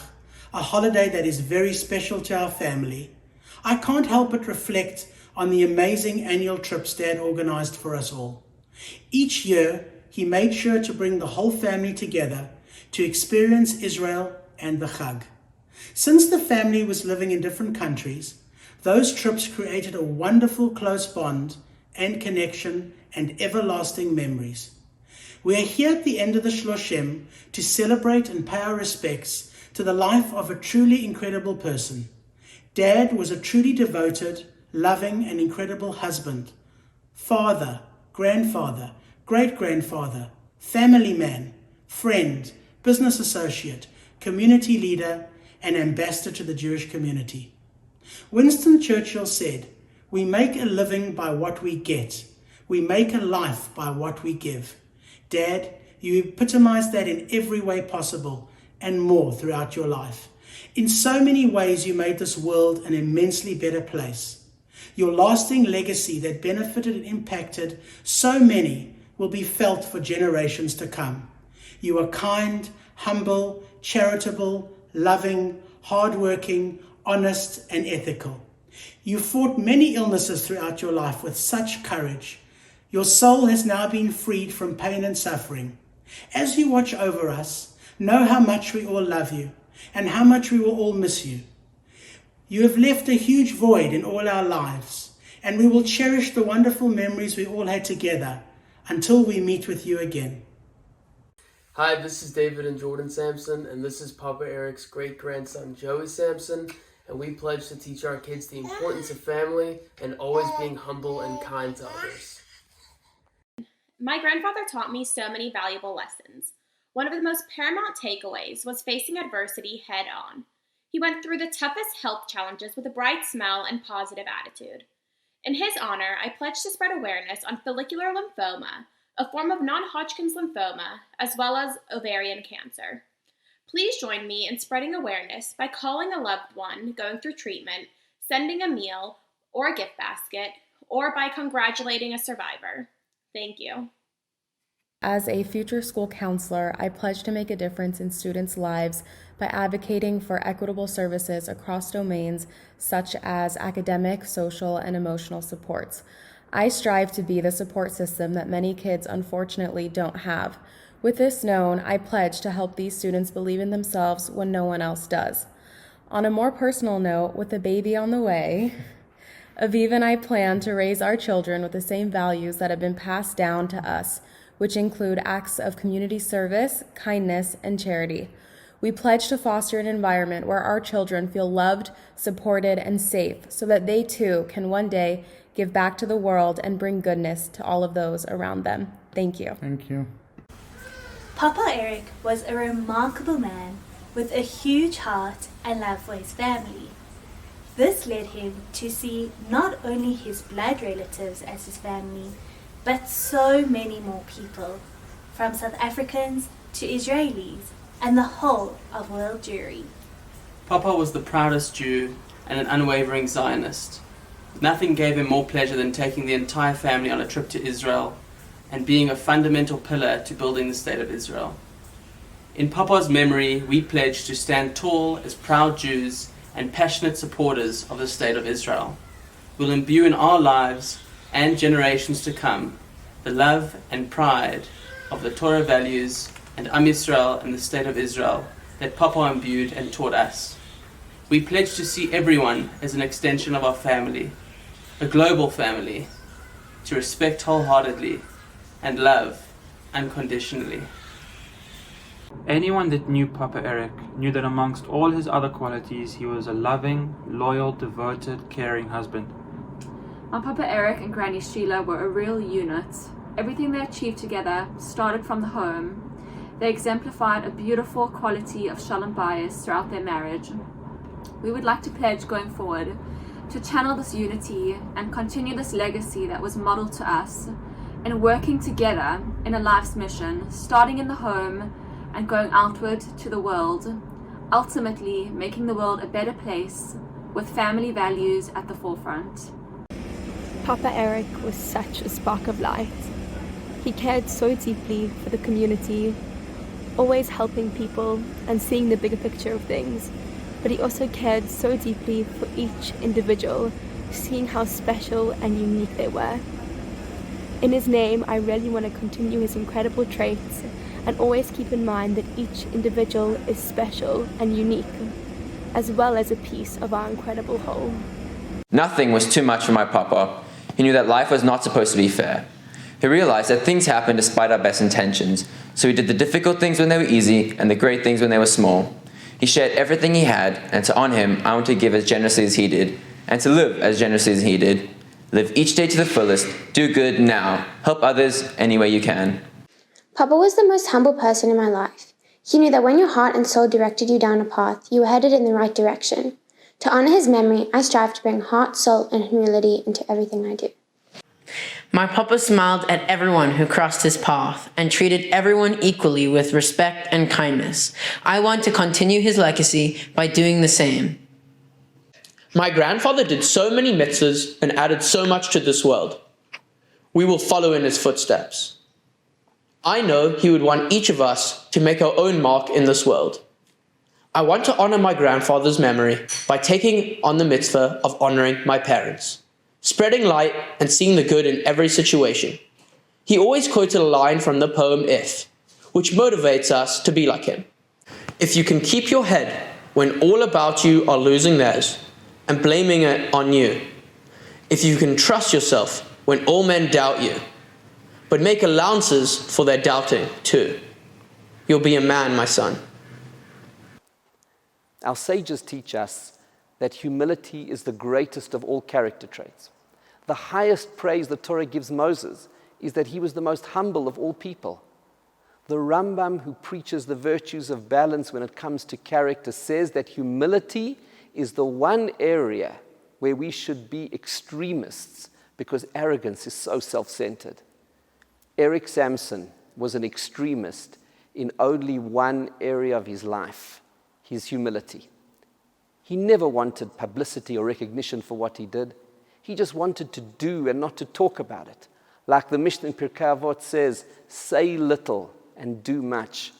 [SPEAKER 10] a holiday that is very special to our family, I can't help but reflect on the amazing annual trips Dad organized for us all. Each year, he made sure to bring the whole family together to experience Israel and the Chag. Since the family was living in different countries, those trips created a wonderful close bond and connection and everlasting memories. We are here at the end of the Shloshim to celebrate and pay our respects to the life of a truly incredible person. Dad was a truly devoted, loving, and incredible husband, father, grandfather, great-grandfather, family man, friend, business associate, community leader, and ambassador to the Jewish community. Winston Churchill said, "We make a living by what we get. We make a life by what we give." Dad, you epitomize that in every way possible and more throughout your life. In so many ways, you made this world an immensely better place. Your lasting legacy that benefited and impacted so many will be felt for generations to come. You are kind, humble, charitable, loving, hardworking, honest, and ethical. You fought many illnesses throughout your life with such courage. Your soul has now been freed from pain and suffering. As you watch over us, know how much we all love you and how much we will all miss you. You have left a huge void in all our lives, and we will cherish the wonderful memories we all had together until we meet with you again.
[SPEAKER 11] Hi, this is David and Jordan Samson, and this is Papa Eric's great-grandson Joey Samson, and we pledge to teach our kids the importance of family and always being humble and kind to others.
[SPEAKER 23] My grandfather taught me so many valuable lessons. One of the most paramount takeaways was facing adversity head on. He went through the toughest health challenges with a bright smile and positive attitude. In his honor, I pledge to spread awareness on follicular lymphoma, a form of non-Hodgkin's lymphoma, as well as ovarian cancer. Please join me in spreading awareness by calling a loved one going through treatment, sending a meal or a gift basket, or by congratulating a survivor. Thank you.
[SPEAKER 24] As a future school counselor, I pledge to make a difference in students' lives by advocating for equitable services across domains such as academic, social, and emotional supports. I strive to be the support system that many kids unfortunately don't have. With this known, I pledge to help these students believe in themselves when no one else does. On a more personal note, with a baby on the way, Aviv and I plan to raise our children with the same values that have been passed down to us, which include acts of community service, kindness, and charity. We pledge to foster an environment where our children feel loved, supported, and safe so that they too can one day give back to the world and bring goodness to all of those around them. Thank you.
[SPEAKER 25] Thank you.
[SPEAKER 26] Papa Eric was a remarkable man with a huge heart and love for his family. This led him to see not only his blood relatives as his family, but so many more people, from South Africans to Israelis and the whole of world Jewry.
[SPEAKER 27] Papa was the proudest Jew
[SPEAKER 3] and an unwavering Zionist. Nothing gave him more pleasure than taking the entire family on a trip to Israel and being a fundamental pillar to building the State of Israel. In Papa's memory, we pledge to stand tall as proud Jews and passionate supporters of the State of Israel. We'll imbue in our lives and generations to come the love and pride of the Torah values and Am Yisrael and the State of Israel that Papa imbued and taught us. We pledge to see everyone as an extension of our family, a global family, to respect wholeheartedly and love unconditionally.
[SPEAKER 13] Anyone that knew Papa Eric knew that amongst all his other qualities, he was a loving, loyal, devoted, caring husband.
[SPEAKER 14] My Papa Eric and Granny Sheila were a real unit. Everything they achieved together started from the home. They exemplified a beautiful quality of shalom bayis throughout their marriage. We would like to pledge going forward to channel this unity and continue this legacy that was modeled to us, and working together in a life's mission, starting in the home and going outward to the world, ultimately making the world a better place with family values at the forefront.
[SPEAKER 15] Papa Eric was such a spark of light. He cared so deeply for the community, always helping people and seeing the bigger picture of things. But he also cared so deeply for each individual, seeing how special and unique they were. In his name, I really want to continue his incredible traits and always keep in mind that each individual is special and unique, as well as a piece of our incredible whole.
[SPEAKER 16] Nothing was too much for my Papa. He knew that life was not supposed to be fair. He realized that things happen despite our best intentions, so he did the difficult things when they were easy and the great things when they were small. He shared everything he had, and to honor him, I want to give as generously as he did, and to live as generously as he did. Live each day to the fullest, do good now, help others any way you can.
[SPEAKER 25] Papa was the most humble person in my life. He knew that when your heart and soul directed you down a path, you were headed in the right direction. To honor his memory, I strive to bring heart, soul, and humility into everything I do.
[SPEAKER 27] My Papa smiled at everyone who crossed his path and treated everyone equally with respect and kindness. I want to continue his legacy by doing the same.
[SPEAKER 3] My grandfather did so many mitzvahs and added so much to this world. We will follow in his footsteps. I know he would want each of us to make our own mark in this world. I want to honor my grandfather's memory by taking on the mitzvah of honoring my parents, spreading light and seeing the good in every situation. He always quoted a line from the poem If, which motivates us to be like him. If you can keep your head when all about you are losing theirs and blaming it on you, if you can trust yourself when all men doubt you, but make allowances for their doubting too, you'll be a man, my son.
[SPEAKER 1] Our sages teach us that humility is the greatest of all character traits. The highest praise the Torah gives Moses is that he was the most humble of all people. The Rambam, who preaches the virtues of balance when it comes to character, says that humility is the one area where we should be extremists because arrogance is so self-centered. Eric Samson was an extremist in only one area of his life, his humility. He never wanted publicity or recognition for what he did. He just wanted to do and not to talk about it. Like the Mishnah in Pirkei Avot says, say little and do much.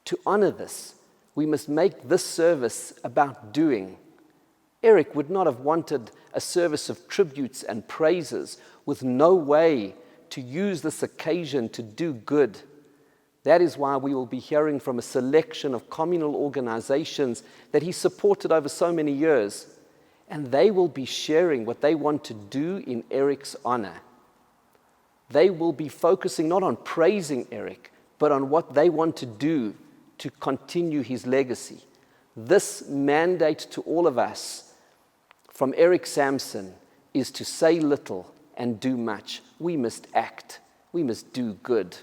[SPEAKER 1] To honor this, we must make this service about doing. Eric would not have wanted a service of tributes and praises with no way to use this occasion to do good. That is why we will be hearing from a selection of communal organizations that he supported over so many years. And they will be sharing what they want to do in Eric's honor. They will be focusing not on praising Eric, but on what they want to do to continue his legacy. This mandate to all of us from Eric Samson is to say little and do much. We must act. We must do good.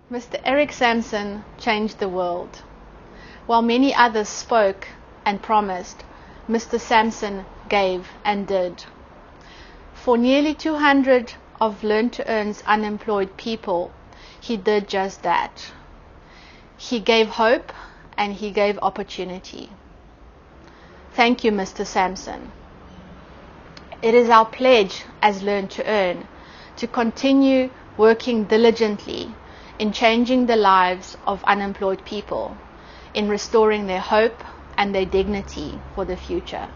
[SPEAKER 28] Mr. Eric Samson changed the world. While many others spoke and promised, Mr. Samson gave and did. For nearly 200 of Learn to Earn's unemployed people, he did just that. He gave hope and he gave opportunity. Thank you, Mr. Samson. It is our pledge as Learn to Earn to continue working diligently in changing the lives of unemployed people, in restoring their hope and their dignity for the future.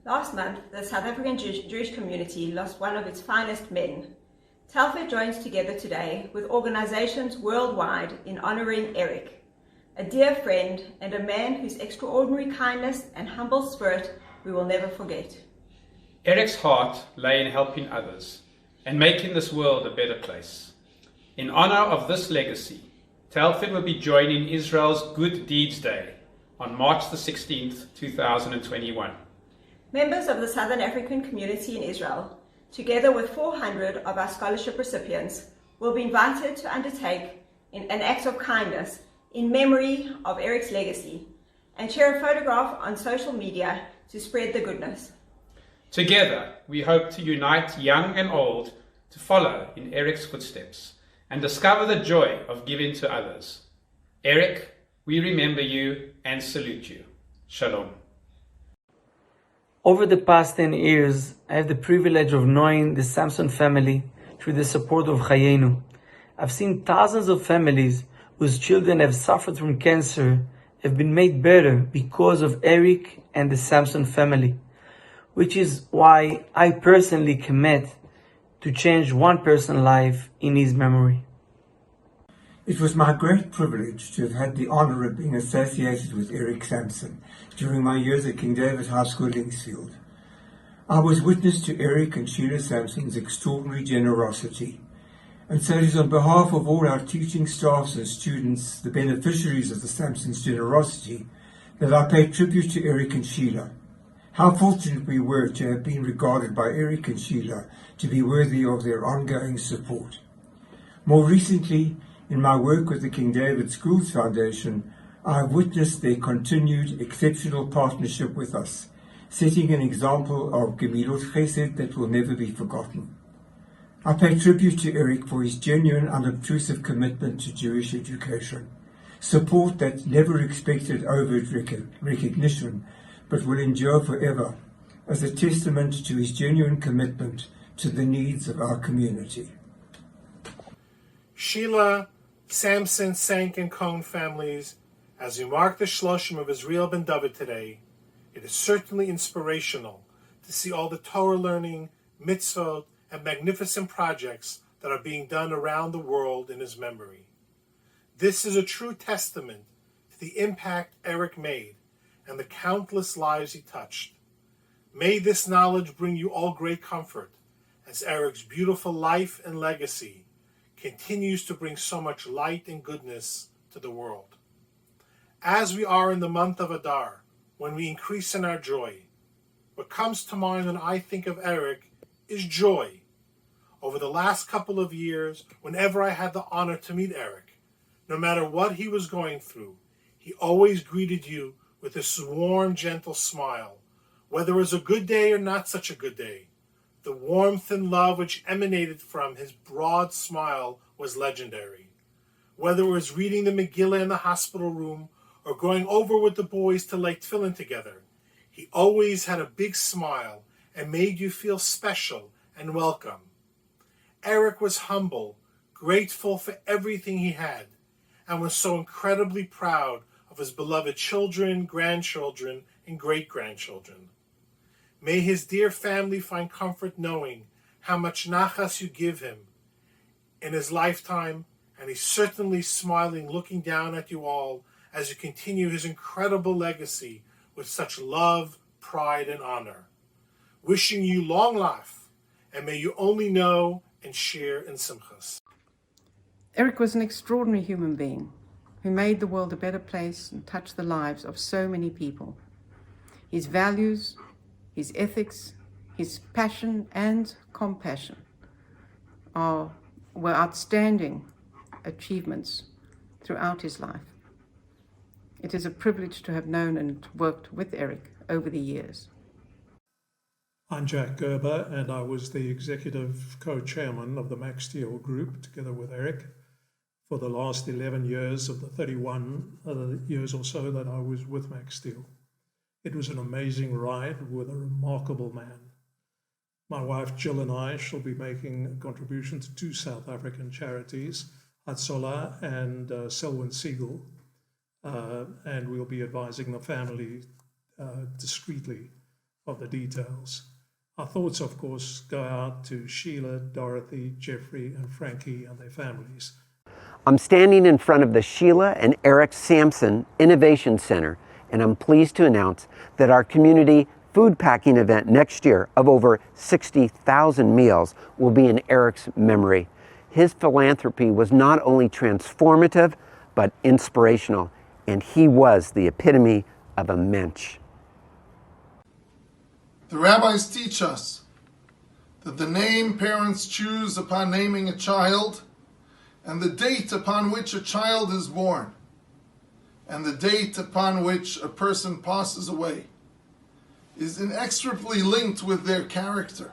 [SPEAKER 6] Last month, the South African Jewish community lost one of its finest men. Telford joins together today with organizations worldwide in honoring Eric, a dear friend and a man whose extraordinary kindness and humble spirit we will never forget.
[SPEAKER 7] Eric's heart lay in helping others and making this world a better place. In honor of this legacy, Telford will be joining Israel's Good Deeds Day on March the 16th, 2021.
[SPEAKER 6] Members of the Southern African community in Israel, together with 400 of our scholarship recipients, will be invited to undertake an act of kindness in memory of Eric's legacy and share a photograph on social media to spread the goodness.
[SPEAKER 7] Together, we hope to unite young and old to follow in Eric's footsteps and discover the joy of giving to others. Eric, we remember you and salute you. Shalom.
[SPEAKER 12] Over the past 10 years, I have the privilege of knowing the Samson family through the support of Chayenu. I've seen thousands of families whose children have suffered from cancer have been made better because of Eric and the Samson family, which is why I personally commit to change one person's life in his memory.
[SPEAKER 5] It was my great privilege to have had the honor of being associated with Eric Samson during my years at King David High School, Linksfield. I was witness to Eric and Sheila Samson's extraordinary generosity, and so it is on behalf of all our teaching staffs and students, the beneficiaries of the Samson's generosity, that I pay tribute to Eric and Sheila. How fortunate we were to have been regarded by Eric and Sheila to be worthy of their ongoing support. More recently, in my work with the King David Schools Foundation, I have witnessed their continued exceptional partnership with us, setting an example of Gemilot Chesed that will never be forgotten. I pay tribute to Eric for his genuine, unobtrusive commitment to Jewish education, support that never expected overt recognition, but will endure forever as a testament to his genuine commitment to the needs of our community.
[SPEAKER 17] Sheila, Samson, Sank, and Cohn families, as we mark the Shloshim of Ezriel ben David today, it is certainly inspirational to see all the Torah learning, mitzvot, and magnificent projects that are being done around the world in his memory. This is a true testament to the impact Eric made and the countless lives he touched. May this knowledge bring you all great comfort as Eric's beautiful life and legacy continues to bring so much light and goodness to the world. As we are in the month of Adar, when we increase in our joy, what comes to mind when I think of Eric is joy. Over the last couple of years, whenever I had the honor to meet Eric, no matter what he was going through, he always greeted you with this warm, gentle smile. Whether it was a good day or not such a good day, the warmth and love which emanated from his broad smile was legendary. Whether it was reading the Megillah in the hospital room or going over with the boys to lay tefillin together, he always had a big smile and made you feel special and welcome. Eric was humble, grateful for everything he had, and was so incredibly proud of his beloved children, grandchildren, and great-grandchildren. May his dear family find comfort knowing how much nachas you give him in his lifetime, and he's certainly smiling, looking down at you all as you continue his incredible legacy with such love, pride, and honor. Wishing you long life, and may you only know and share in simchas.
[SPEAKER 18] Eric was an extraordinary human being who made the world a better place and touched the lives of so many people. His values, his ethics, his passion and compassion were outstanding achievements throughout his life. It is a privilege to have known and worked with Eric over the years.
[SPEAKER 19] I'm Jack Gerber, and I was the executive co-chairman of the Max Steel Group, together with Eric, for the last 11 years of the 31 years or so that I was with Max Steel. It was an amazing ride with a remarkable man. My wife Jill and I shall be making a contribution to 2 South African charities, Hatzola and Selwyn Siegel, and we'll be advising the family discreetly of the details. Our thoughts, of course, go out to Sheila, Dorothy, Jeffrey, and Frankie and their families.
[SPEAKER 1] I'm standing in front of the Sheila and Eric Samson Innovation Center, and I'm pleased to announce that our community food packing event next year of over 60,000 meals will be in Eric's memory. His philanthropy was not only transformative, but inspirational, and he was the epitome of a mensch.
[SPEAKER 2] The rabbis teach us that the name parents choose upon naming a child, and the date upon which a child is born, and the date upon which a person passes away, is inextricably linked with their character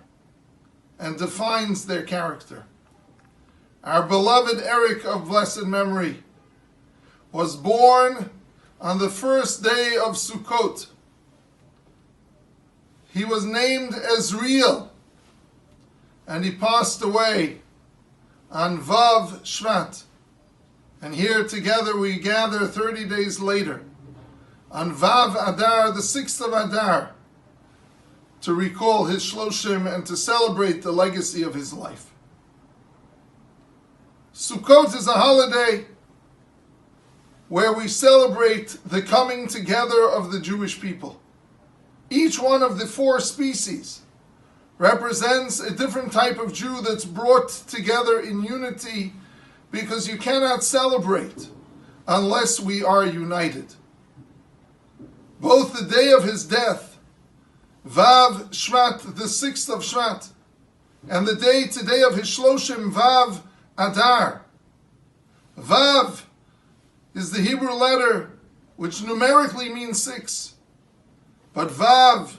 [SPEAKER 2] and defines their character. Our beloved Eric of blessed memory was born on the first day of Sukkot. He was named Ezriel, and he passed away on Vav Shvat. And here together we gather 30 days later, on Vav Adar, the 6th of Adar, to recall his Shloshim and to celebrate the legacy of his life. Sukkot is a holiday where we celebrate the coming together of the Jewish people. Each one of the 4 species represents a different type of Jew that's brought together in unity, because you cannot celebrate unless we are united. Both the day of his death, Vav Shvat, the 6th of Shvat, and the day today of his Shloshim, Vav Adar. Vav is the Hebrew letter which numerically means 6. But Vav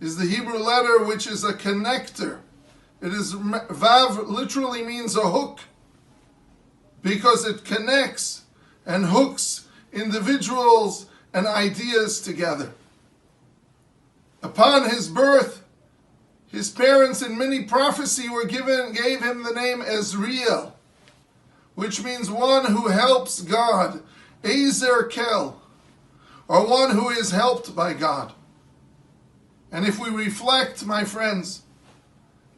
[SPEAKER 2] is the Hebrew letter which is a connector. Vav literally means a hook, because it connects and hooks individuals and ideas together. Upon his birth, his parents in many prophecy gave him the name Ezriel, which means one who helps God, Ezer Kel, or one who is helped by God. And if we reflect, my friends,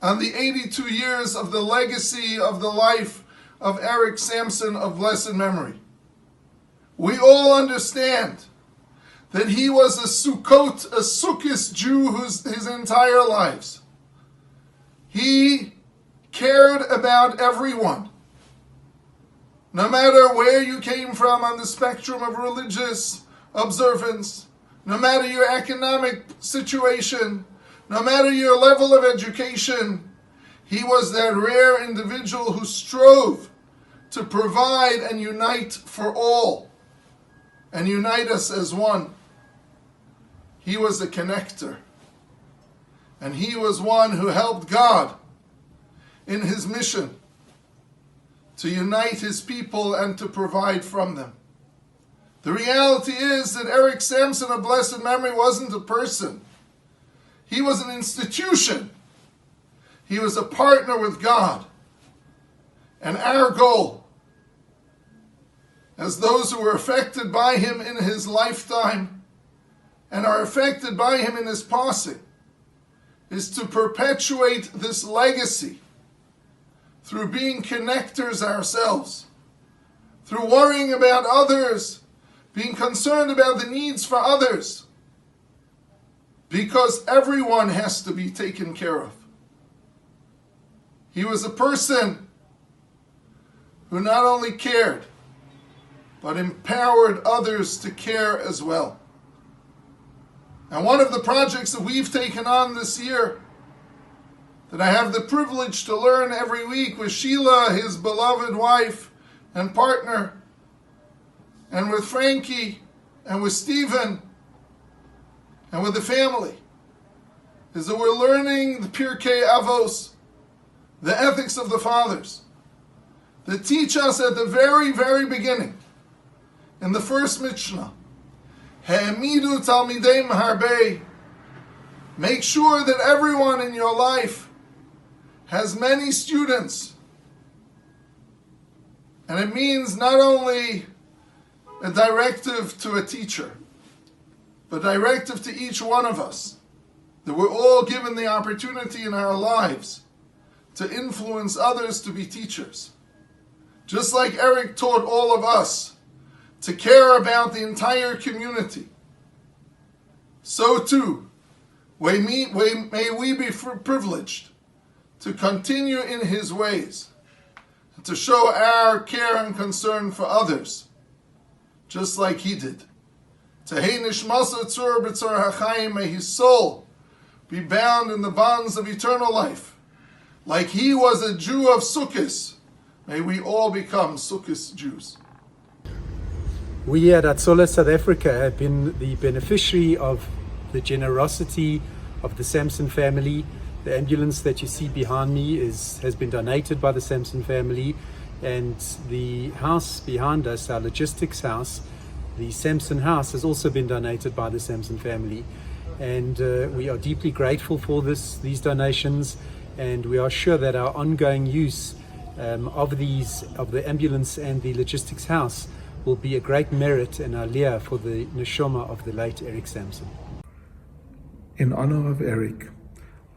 [SPEAKER 2] on the 82 years of the legacy of the life of Eric Samson of blessed memory, we all understand that he was a Sukkist Jew his entire lives. He cared about everyone. No matter where you came from on the spectrum of religious observance, no matter your economic situation, no matter your level of education, he was that rare individual who strove to provide and unite for all, and unite us as one. He was a connector, and he was one who helped God in his mission to unite his people and to provide from them. The reality is that Eric Samson of blessed memory wasn't a person. He was an institution. He was a partner with God. And our goal, as those who were affected by him in his lifetime and are affected by him in his passing, is to perpetuate this legacy through being connectors ourselves, through worrying about others, being concerned about the needs for others, because everyone has to be taken care of. He was a person who not only cared, but empowered others to care as well. And one of the projects that we've taken on this year, that I have the privilege to learn every week with Sheila, his beloved wife and partner, and with Frankie, and with Stephen, and with the family, is that we're learning the Pirkei Avos, the ethics of the fathers, that teach us at the very, very beginning, in the first Mishnah, Ha'emidu talmideim harbe. Make sure that everyone in your life has many students. And it means not only a directive to a teacher, but a directive to each one of us, that we're all given the opportunity in our lives to influence others to be teachers. Just like Eric taught all of us to care about the entire community, so too, may we be privileged to continue in his ways, and to show our care and concern for others, just like he did. Tehei nishmasa tzur b'tzar hachayim, may his soul be bound in the bonds of eternal life. Like he was a Jew of Sukkot, may we all become Sukkot Jews.
[SPEAKER 4] We here at Hatzolah, South Africa, have been the beneficiary of the generosity of the Samson family. The ambulance that you see behind me has been donated by the Samson family, and the house behind us, our logistics house, the Samson house, has also been donated by the Samson family. And we are deeply grateful for these donations, and we are sure that our ongoing use of the ambulance and the logistics house will be a great merit and aliyah for the neshama of the late Eric Samson.
[SPEAKER 8] In honor of Eric,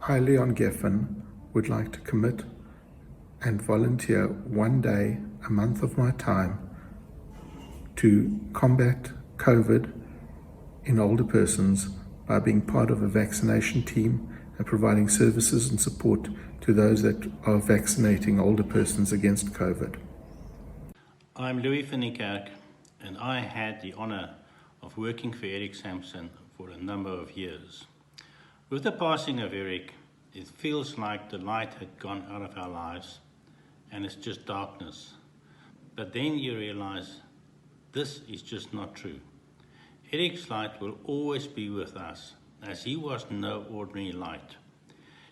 [SPEAKER 8] I, Leon Geffen, would like to commit and volunteer one day, a month of my time, to combat COVID in older persons by being part of a vaccination team and providing services and support to those that are vaccinating older persons against COVID.
[SPEAKER 9] I'm Louis van Niekerk, and I had the honor of working for Eric Samson for a number of years. With the passing of Eric, it feels like the light had gone out of our lives and it's just darkness. But then you realize this is just not true. Eric's light will always be with us, as he was no ordinary light.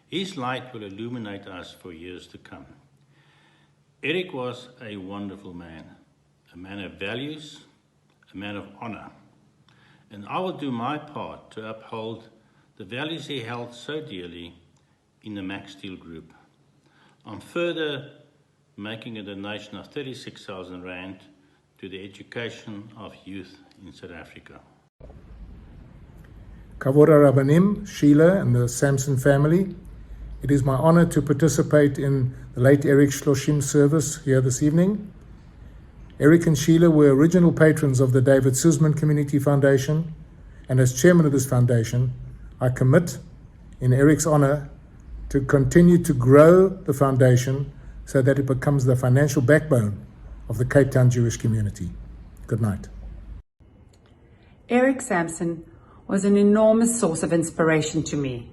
[SPEAKER 9] His light will illuminate us for years to come. Eric was a wonderful man of values, a man of honor, and I will do my part to uphold the values he held so dearly in the Max Steel Group. I'm further making a donation of 36,000 Rand to the education of youth in South Africa.
[SPEAKER 17] Kavod Rabbanim, Sheila, and the Samson family. It is my honor to participate in the late Eric Shloshim service here this evening. Eric and Sheila were original patrons of the David Susman Community Foundation, and as chairman of this foundation, I commit, in Eric's honor, to continue to grow the foundation so that it becomes the financial backbone of the Cape Town Jewish community. Good night.
[SPEAKER 18] Eric Samson was an enormous source of inspiration to me.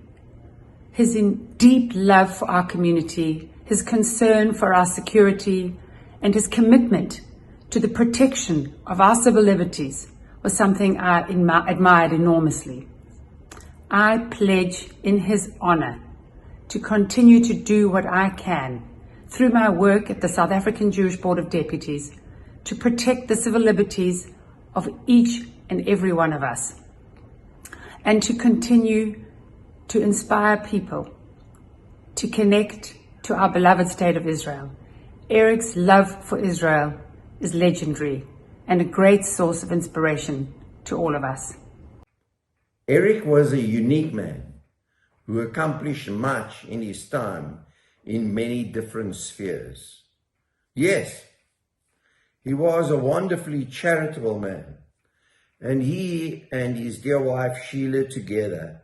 [SPEAKER 18] His deep love for our community, his concern for our security, and his commitment to the protection of our civil liberties was something I admired enormously. I pledge in his honor to continue to do what I can through my work at the South African Jewish Board of Deputies to protect the civil liberties of each and every one of us, and to continue to inspire people to connect to our beloved state of Israel. Eric's love for Israel is legendary and a great source of inspiration to all of us.
[SPEAKER 10] Eric was a unique man who accomplished much in his time in many different spheres. Yes, he was a wonderfully charitable man, and he and his dear wife Sheila together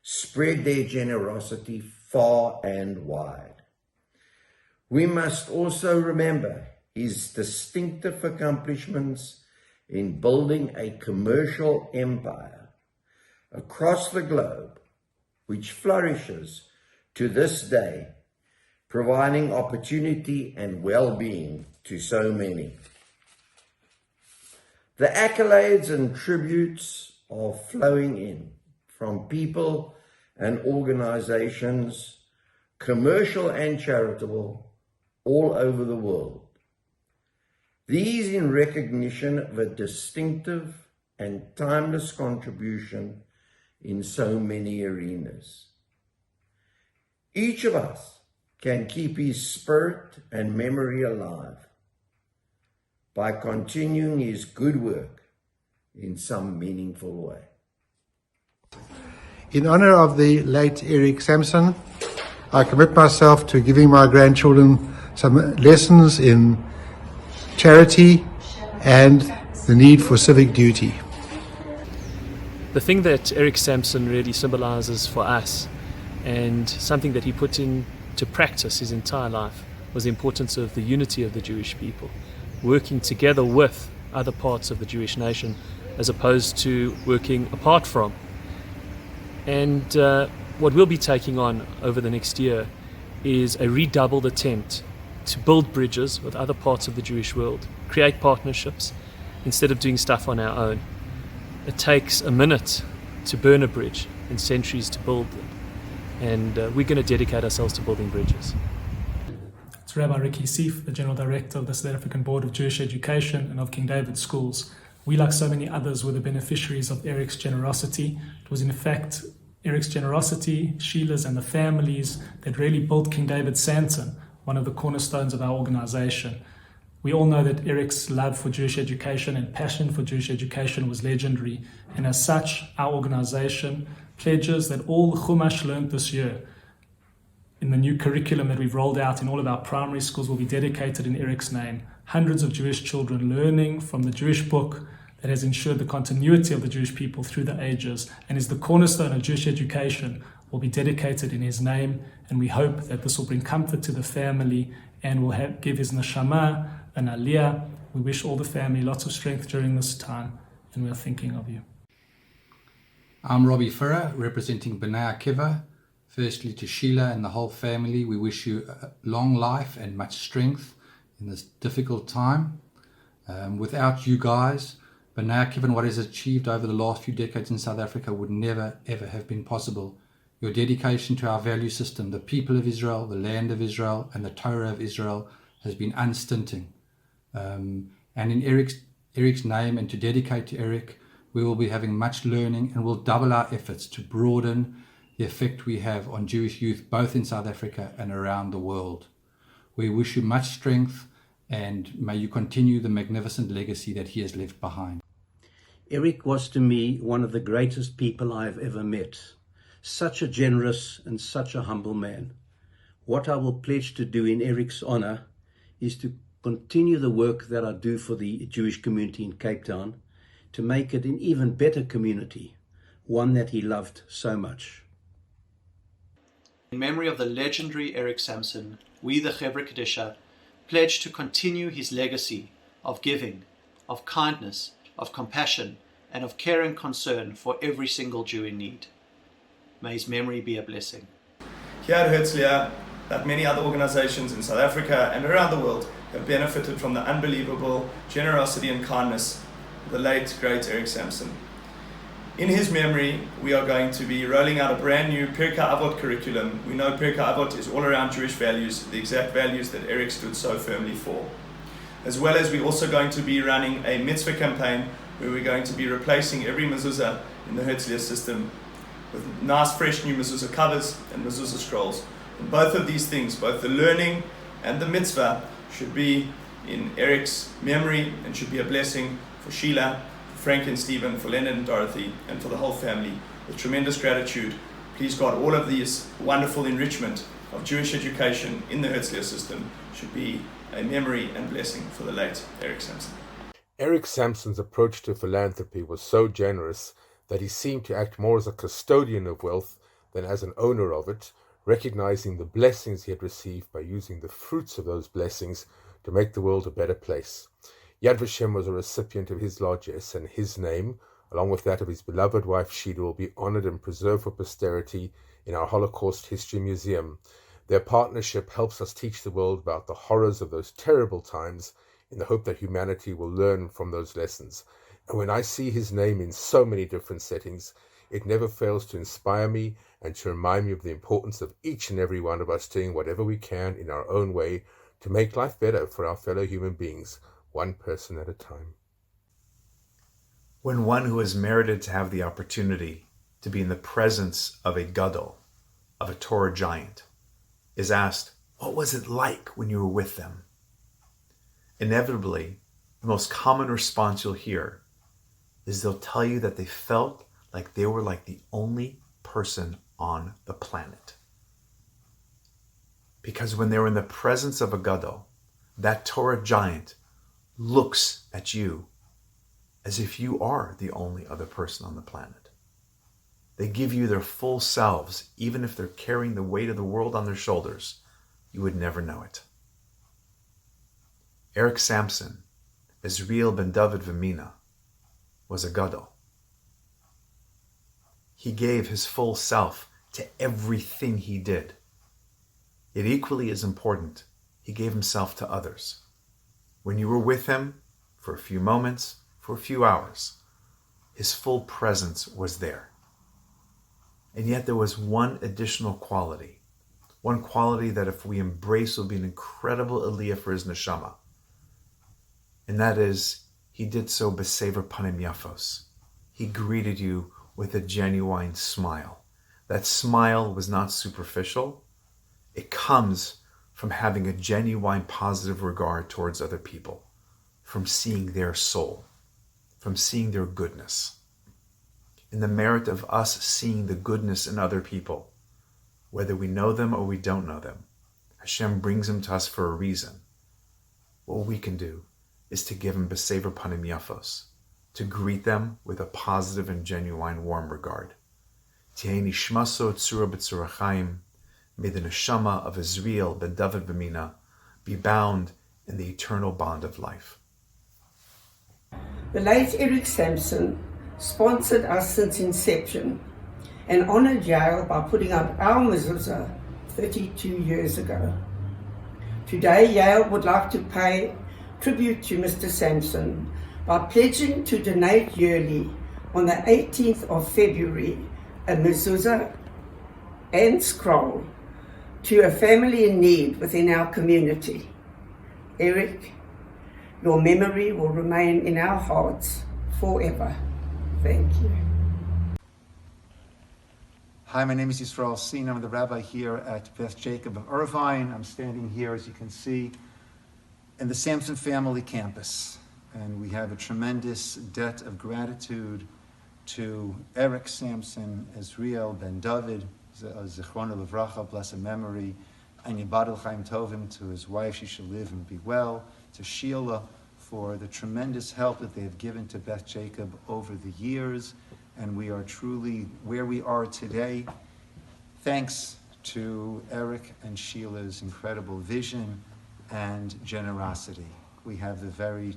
[SPEAKER 10] spread their generosity far and wide. We must also remember his distinctive accomplishments in building a commercial empire across the globe, which flourishes to this day, providing opportunity and well-being to so many. The accolades and tributes are flowing in from people and organizations, commercial and charitable, all over the world. These in recognition of a distinctive and timeless contribution in so many arenas. Each of us can keep his spirit and memory alive by continuing his good work in some meaningful way.
[SPEAKER 11] In honor of the late Eric Samson, I commit myself to giving my grandchildren some lessons in charity and the need for civic duty.
[SPEAKER 13] The thing that Eric Samson really symbolizes for us, and something that he put into practice his entire life, was the importance of the unity of the Jewish people, working together with other parts of the Jewish nation as opposed to working apart from. And what we'll be taking on over the next year is a redoubled attempt to build bridges with other parts of the Jewish world, create partnerships instead of doing stuff on our own. It takes a minute to burn a bridge and centuries to build them. And we're going to dedicate ourselves to building bridges.
[SPEAKER 20] It's Rabbi Ricky Seif, the General Director of the South African Board of Jewish Education and of King David Schools. We, like so many others, were the beneficiaries of Eric's generosity. It was in fact Eric's generosity, Sheila's and the families that really built King David Santon, one of the cornerstones of our organization. We all know that Eric's love for Jewish education and passion for Jewish education was legendary, and as such, our organization pledges that all the Chumash learned this year in the new curriculum that we've rolled out in all of our primary schools will be dedicated in Eric's name. Hundreds of Jewish children learning from the Jewish book that has ensured the continuity of the Jewish people through the ages and is the cornerstone of Jewish education will be dedicated in his name, and we hope that this will bring comfort to the family and will give his neshama an aliyah. We wish all the family lots of strength during this time, and we are thinking of you.
[SPEAKER 21] I'm Robbie Furrer, representing B'nai Akiva. Firstly, to Sheila and the whole family, we wish you a long life and much strength in this difficult time. Without you guys, B'nai Akiva and what is achieved over the last few decades in South Africa would never, ever have been possible. Your dedication to our value system, the people of Israel, the land of Israel, and the Torah of Israel has been unstinting. And in Eric's name, and to dedicate to Eric, we will be having much learning and will double our efforts to broaden the effect we have on Jewish youth, both in South Africa and around the world. We wish you much strength, and may you continue the magnificent legacy that he has left behind.
[SPEAKER 22] Eric was to me one of the greatest people I have ever met. Such a generous and such a humble man. What I will pledge to do in Eric's honor is to continue the work that I do for the Jewish community in Cape Town, to make it an even better community, one that he loved so much.
[SPEAKER 23] In memory of the legendary Eric Samson, we, the Chevra Kadisha, pledge to continue his legacy of giving, of kindness, of compassion, and of care and concern for every single Jew in need. May his memory be a blessing.
[SPEAKER 24] Here at Ezriel, like many other organizations in South Africa and around the world, have benefited from the unbelievable generosity and kindness of the late, great Eric Samson. In his memory, we are going to be rolling out a brand new Pirkei Avot curriculum. We know Pirkei Avot is all around Jewish values, the exact values that Eric stood so firmly for. As well as we're also going to be running a mitzvah campaign where we're going to be replacing every mezuzah in the Ezriel system with nice fresh new mezuzah covers and mezuzah scrolls. And both of these things, both the learning and the mitzvah, should be in Eric's memory and should be a blessing for Sheila, for Frank and Stephen, for Leonard and Dorothy, and for the whole family. With tremendous gratitude, please God, all of these wonderful enrichment of Jewish education in the Ezriel system should be a memory and blessing for the late Eric Samson.
[SPEAKER 26] Eric Samson's approach to philanthropy was so generous that he seemed to act more as a custodian of wealth than as an owner of it, recognizing the blessings he had received by using the fruits of those blessings to make the world a better place. Yad Vashem was a recipient of his largesse, and his name, along with that of his beloved wife Sheila, will be honored and preserved for posterity in our Holocaust History Museum. Their partnership helps us teach the world about the horrors of those terrible times in the hope that humanity will learn from those lessons. And when I see his name in so many different settings, it never fails to inspire me and to remind me of the importance of each and every one of us doing whatever we can in our own way to make life better for our fellow human beings, one person at a time.
[SPEAKER 3] When one who has merited to have the opportunity to be in the presence of a gadol, of a Torah giant, is asked, what was it like when you were with them? Inevitably, the most common response you'll hear is they'll tell you that they felt like they were like the only person on the planet. Because when they were in the presence of a gadol, that Torah giant looks at you as if you are the only other person on the planet. They give you their full selves, even if they're carrying the weight of the world on their shoulders. You would never know it. Eric Samson, Ezriel ben David Vemina, was a gadol. He gave his full self to everything he did. Yet equally as important, he gave himself to others. When you were with him, for a few moments, for a few hours, his full presence was there. And yet there was one additional quality, one quality that if we embrace will be an incredible aliyah for his neshama. And that is, he did so b'sever panim yafos. He greeted you with a genuine smile. That smile was not superficial. It comes from having a genuine positive regard towards other people, from seeing their soul, from seeing their goodness. In the merit of us seeing the goodness in other people, whether we know them or we don't know them, Hashem brings them to us for a reason. What we can do is to give them b'sever panim yafos, to greet them with a positive and genuine warm regard. Tihei nishmaso tzura b'tzura chaim, may the neshama of Ezriel ben David Vemina be bound in the eternal bond of life.
[SPEAKER 6] The late Eric Samson sponsored us since inception and honored Yale by putting up our mezuzah 32 years ago. Today, Yale would like to pay tribute to Mr. Samson by pledging to donate yearly on the 18th of February a mezuzah and scroll to a family in need within our community. Eric, your memory will remain in our hearts forever. Thank you.
[SPEAKER 14] Hi, my name is Yisrael Sin. I'm the rabbi here at Beth Jacob of Irvine. I'm standing here, as you can see, in the Samson family campus. And we have a tremendous debt of gratitude to Eric Samson, Ezriel ben David, Zichrono Livracha, blessed memory, and Yibadel Chaim Tovim, to his wife, she should live and be well, to Sheila for the tremendous help that they have given to Beth Jacob over the years. And we are truly where we are today, thanks to Eric and Sheila's incredible vision and generosity. We have the very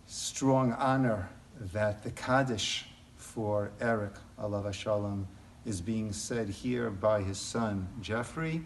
[SPEAKER 14] strong honor that the Kaddish for Eric, alav hashalom, is being said here by his son, Jeffrey,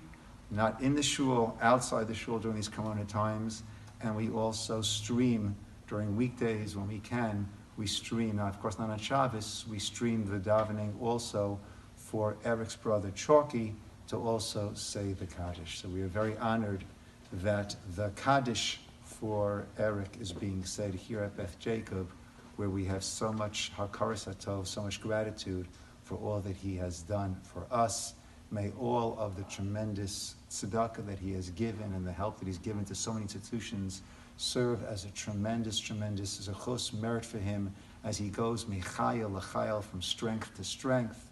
[SPEAKER 14] not in the shul, outside the shul during these Corona times. And we also stream during weekdays when we can. We stream, now of course not on Shabbos, we stream the davening also for Eric's brother Chalky to also say the Kaddish. So we are very honored that the Kaddish for Eric is being said here at Beth Jacob, where we have so much hakaras hatov, so much gratitude for all that he has done for us. May all of the tremendous tzedakah that he has given and the help that he's given to so many institutions serve as a tremendous, tremendous zechus merit for him as he goes mechayel lechayel, from strength to strength.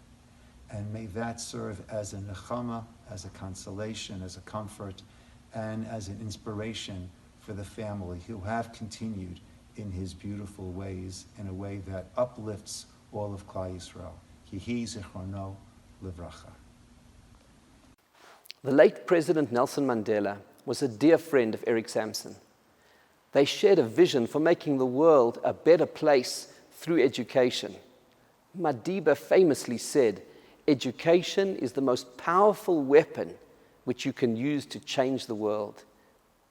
[SPEAKER 14] And may that serve as a nechama, as a consolation, as a comfort, and as an inspiration for the family who have continued in his beautiful ways in a way that uplifts all of Klal Yisrael. Yehi zichrono livracha.
[SPEAKER 1] The late President Nelson Mandela was a dear friend of Eric Samson. They shared a vision for making the world a better place through education. Madiba famously said, "Education is the most powerful weapon which you can use to change the world."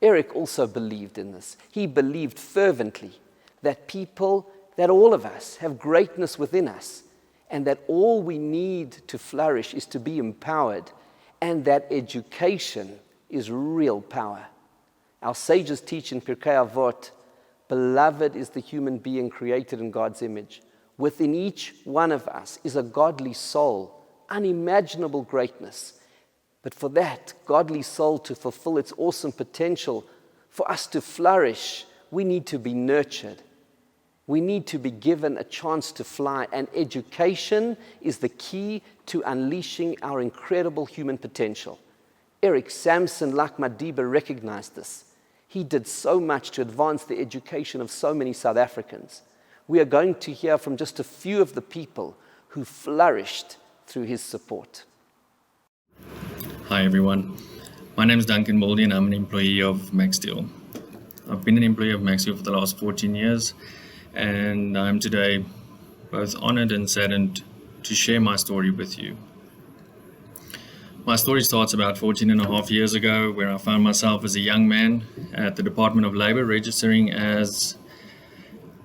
[SPEAKER 1] Eric also believed in this. He believed fervently that all of us have greatness within us, and that all we need to flourish is to be empowered, and that education is real power. Our sages teach in Pirkei Avot, Beloved is the human being created in God's image. Within each one of us is a godly soul, unimaginable greatness. But for that godly soul to fulfill its awesome potential, for us to flourish, we need to be nurtured. We need to be given a chance to fly, and education is the key to unleashing our incredible human potential. Eric Samson Legacy recognized this. He did so much to advance the education of so many South Africans. We are going to hear from just a few of the people who flourished through his support.
[SPEAKER 5] Hi everyone, my name is Duncan Moldy and I'm an employee of Max Steel. I've been an employee of Max Steel for the last 14 years and I'm today both honored and saddened to share my story with you. My story starts about 14 and a half years ago, where I found myself as a young man at the Department of Labor registering as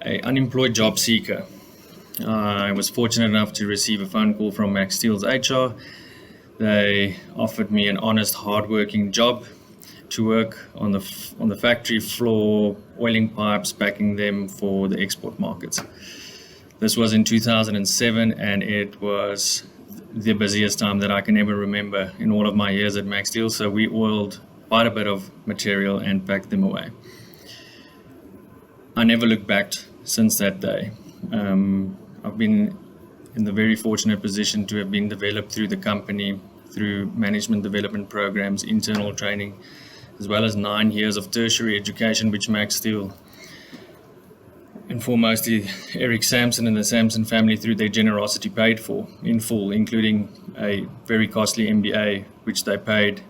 [SPEAKER 5] an unemployed job seeker. I was fortunate enough to receive a phone call from Max Steel's HR. They offered me an honest, hard-working job to work on the factory floor, oiling pipes, packing them for the export markets. This was in 2007, and it was the busiest time that I can ever remember in all of my years at Max Steel. So we oiled quite a bit of material and packed them away. I never looked back since that day. I've been in the very fortunate position to have been developed through the company, through management development programs, internal training, as well as 9 years of tertiary education, which Max Steel and foremostly Eric Samson and the Samson family through their generosity paid for in full, including a very costly MBA, which they paid,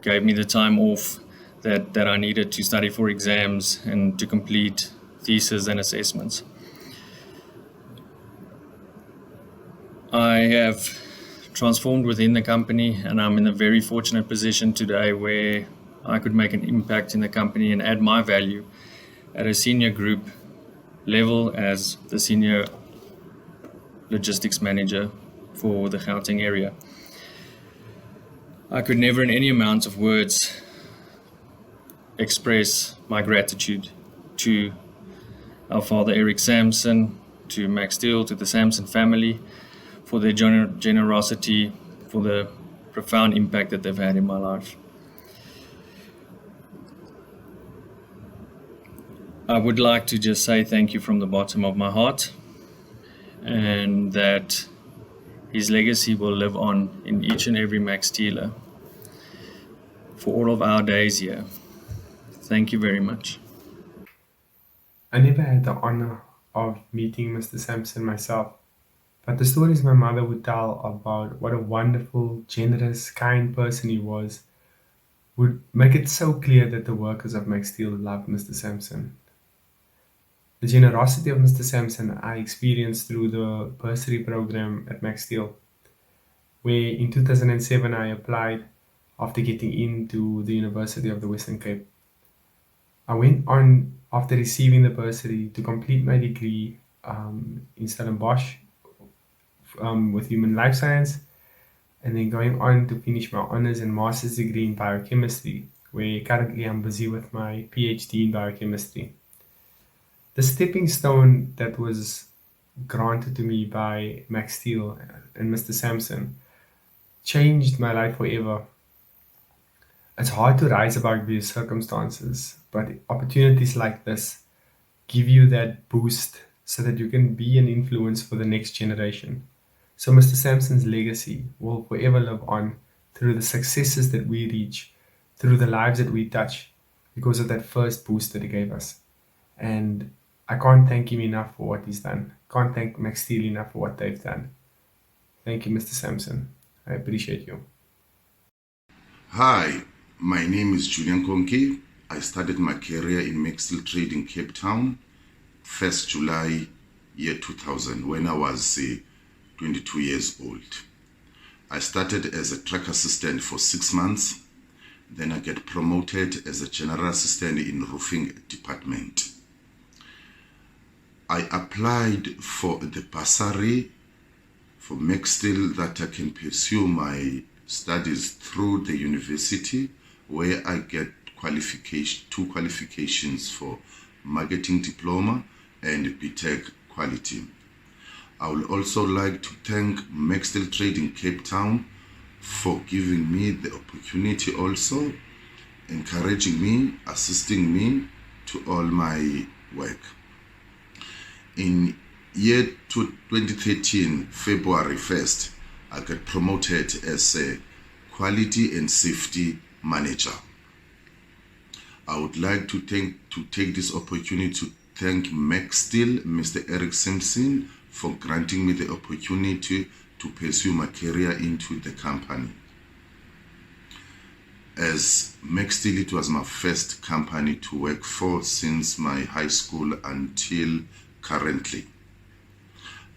[SPEAKER 5] gave me the time off that I needed to study for exams and to complete thesis and assessments. I have transformed within the company, and I'm in a very fortunate position today where I could make an impact in the company and add my value at a senior group level as the senior logistics manager for the Gauteng area. I could never in any amount of words express my gratitude to our father Eric Samson, to Max Steel, to the Samson family for their generosity, for the profound impact that they've had in my life. I would like to just say thank you from the bottom of my heart, and that his legacy will live on in each and every Max Steeler for all of our days here. Thank you very much.
[SPEAKER 7] I never had the honor of meeting Mr. Samson myself, but the stories my mother would tell about what a wonderful, generous, kind person he was would make it so clear that the workers of Max Steel loved Mr. Samson. The generosity of Mr. Samson I experienced through the bursary program at Max Steel, where in 2007 I applied after getting into the University of the Western Cape. I went on after receiving the bursary to complete my degree in Stellenbosch with human life science, and then going on to finish my honors and master's degree in biochemistry, where currently I'm busy with my PhD in biochemistry. The stepping stone that was granted to me by Max Steel and Mr. Samson changed my life forever. It's hard to rise above these circumstances, but opportunities like this give you that boost so that you can be an influence for the next generation. So Mr. Samson's legacy will forever live on through the successes that we reach, through the lives that we touch, because of that first boost that he gave us. And I can't thank him enough for what he's done. Can't thank Max Steel enough for what they've done. Thank you, Mr. Samson. I appreciate you.
[SPEAKER 12] Hi, my name is Julian Konke. I started my career in Max Steel Trade in Cape Town, 1st July year 2000, when I was 22 years old. I started as a track assistant for 6 months. Then I get promoted as a general assistant in roofing department. I applied for the bursary for Max Steel that I can pursue my studies through the university, where I get 2 qualifications for Marketing Diploma and BTech Quality. I would also like to thank Maxtel Trading Cape Town for giving me the opportunity, also encouraging me, assisting me to all my work. In year 2013, February 1st, I got promoted as a Quality and Safety Manager. I would like to take this opportunity to thank Maxtel, Mr. Eric Samson, for granting me the opportunity to pursue my career into the company. As Maxtel, it was my first company to work for since my high school until currently.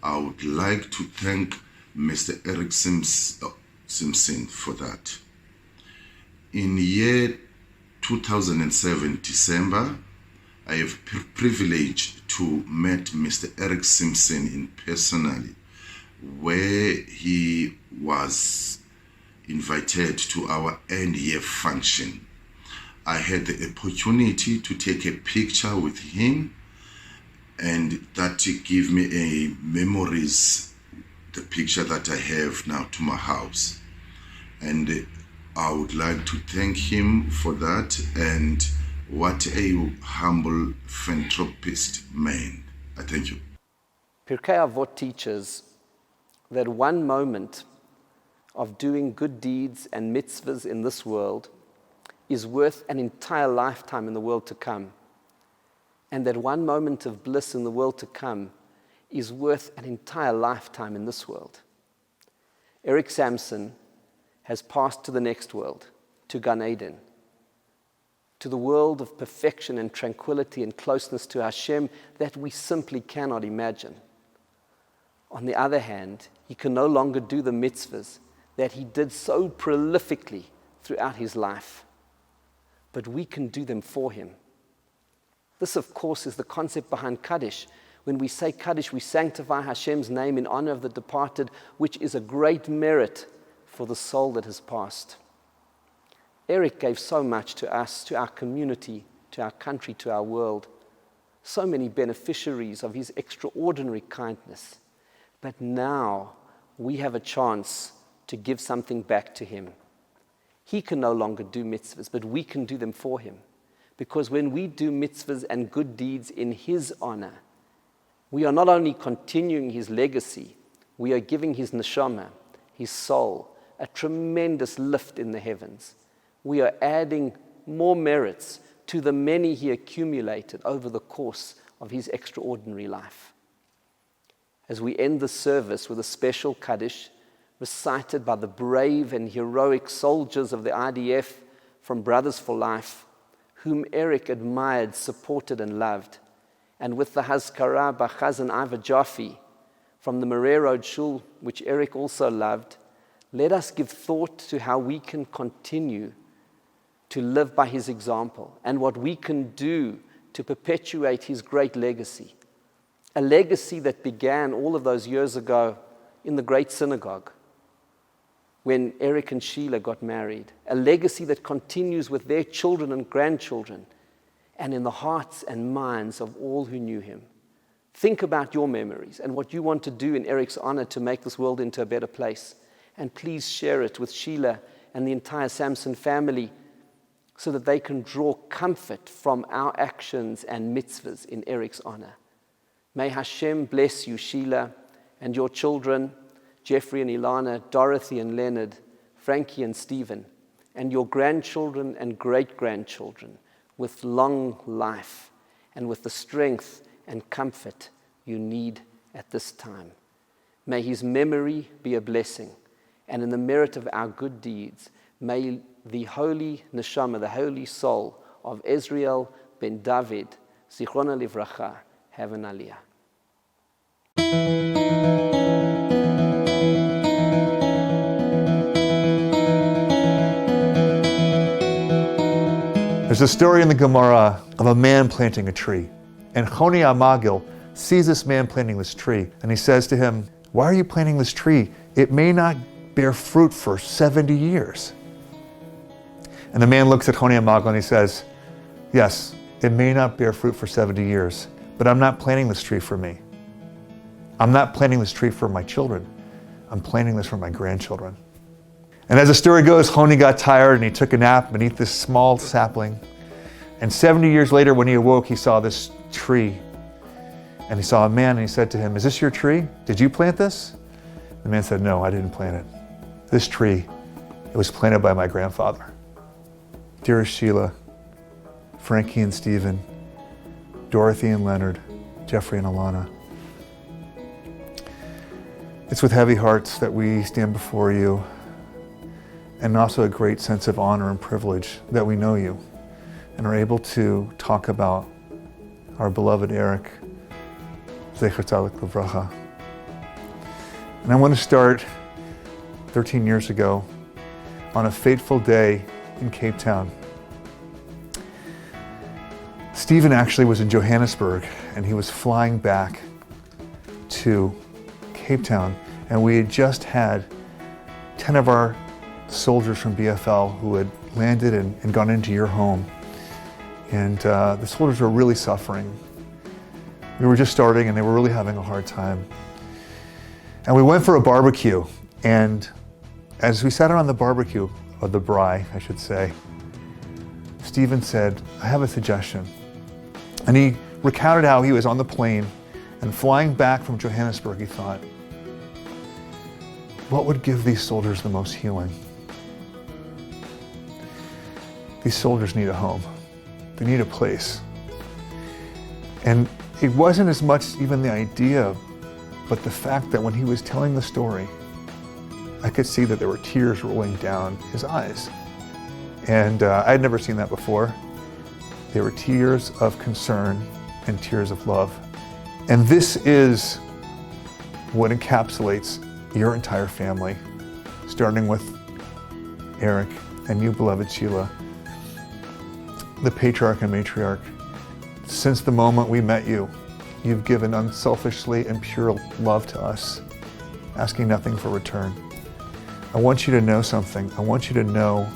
[SPEAKER 12] I would like to thank Mr. Eric Samson for that. In year 2007, December, I have privilege to meet Mr. Eric Samson in personally, where he was invited to our end year function. I had the opportunity to take a picture with him, and that gave me a memories, the picture that I have now to my house. And I would like to thank him for that, and what a humble philanthropist man. I thank you.
[SPEAKER 1] Pirkei Avot teaches that one moment of doing good deeds and mitzvahs in this world is worth an entire lifetime in the world to come. And that one moment of bliss in the world to come is worth an entire lifetime in this world. Eric Samson has passed to the next world, to Gan Eden, to the world of perfection and tranquility and closeness to Hashem that we simply cannot imagine. On the other hand, he can no longer do the mitzvahs that he did so prolifically throughout his life, but we can do them for him. This, of course, is the concept behind Kaddish. When we say Kaddish, we sanctify Hashem's name in honor of the departed, which is a great merit for the soul that has passed. Eric gave so much to us, to our community, to our country, to our world. So many beneficiaries of his extraordinary kindness. But now we have a chance to give something back to him. He can no longer do mitzvahs, but we can do them for him. Because when we do mitzvahs and good deeds in his honor, we are not only continuing his legacy, we are giving his neshama, his soul, a tremendous lift in the heavens. We are adding more merits to the many he accumulated over the course of his extraordinary life. As we end the service with a special Kaddish recited by the brave and heroic soldiers of the IDF from Brothers for Life, whom Eric admired, supported, and loved, and with the Hazkarah by Chazan Ivor Jaffe from the Marais Road Shul, which Eric also loved, let us give thought to how we can continue to live by his example and what we can do to perpetuate his great legacy. A legacy that began all of those years ago in the great synagogue when Eric and Sheila got married. A legacy that continues with their children and grandchildren and in the hearts and minds of all who knew him. Think about your memories and what you want to do in Eric's honor to make this world into a better place. And please share it with Sheila and the entire Samson family so that they can draw comfort from our actions and mitzvahs in Eric's honor. May Hashem bless you, Sheila, and your children, Jeffrey and Ilana, Dorothy and Leonard, Frankie and Stephen, and your grandchildren and great-grandchildren with long life and with the strength and comfort you need at this time. May his memory be a blessing, and in the merit of our good deeds, may the holy neshama, the holy soul of Ezriel ben David, Zichrono Livracha, have an aliyah.
[SPEAKER 2] There's a story in the Gemara of a man planting a tree. And Choni HaMagil sees this man planting this tree, and he says to him, "Why are you planting this tree? It may not bear fruit for 70 years. And the man looks at Choni HaMagil and he says, "Yes, It may not bear fruit for 70 years, but I'm not planting this tree for me. I'm not planting this tree for my children. I'm planting this for my grandchildren. And as the story goes, Honi got tired and he took a nap beneath this small sapling. And 70 years later, when he awoke, he saw this tree. And he saw a man and he said to him, "Is this your tree? Did you plant this?" The man said, "No, I didn't plant it. This tree, it was planted by my grandfather." Dearest Sheila, Frankie and Stephen, Dorothy and Leonard, Jeffrey and Alana, it's with heavy hearts that we stand before you, and also a great sense of honor and privilege that we know you and are able to talk about our beloved Eric, Zecher Tzaddik Livracha. And I want to start 13 years ago on a fateful day in Cape Town. Stephen actually was in Johannesburg and he was flying back to Cape Town, and we had just had 10 of our soldiers from BFL who had landed and gone into your home. And the soldiers were really suffering. We were just starting and they were really having a hard time. And we went for a barbecue, and as we sat around the barbecue, or the braai, I should say, Stephen said, "I have a suggestion." And he recounted how he was on the plane and flying back from Johannesburg, he thought, what would give these soldiers the most healing? These soldiers need a home. They need a place. And it wasn't as much even the idea, but the fact that when he was telling the story, I could see that there were tears rolling down his eyes. And I'd never seen that before. They were tears of concern and tears of love. And this is what encapsulates your entire family, starting with Eric and you, beloved Sheila, the patriarch and matriarch. Since the moment we met you, you've given unselfishly and pure love to us, asking nothing for return. I want you to know something. I want you to know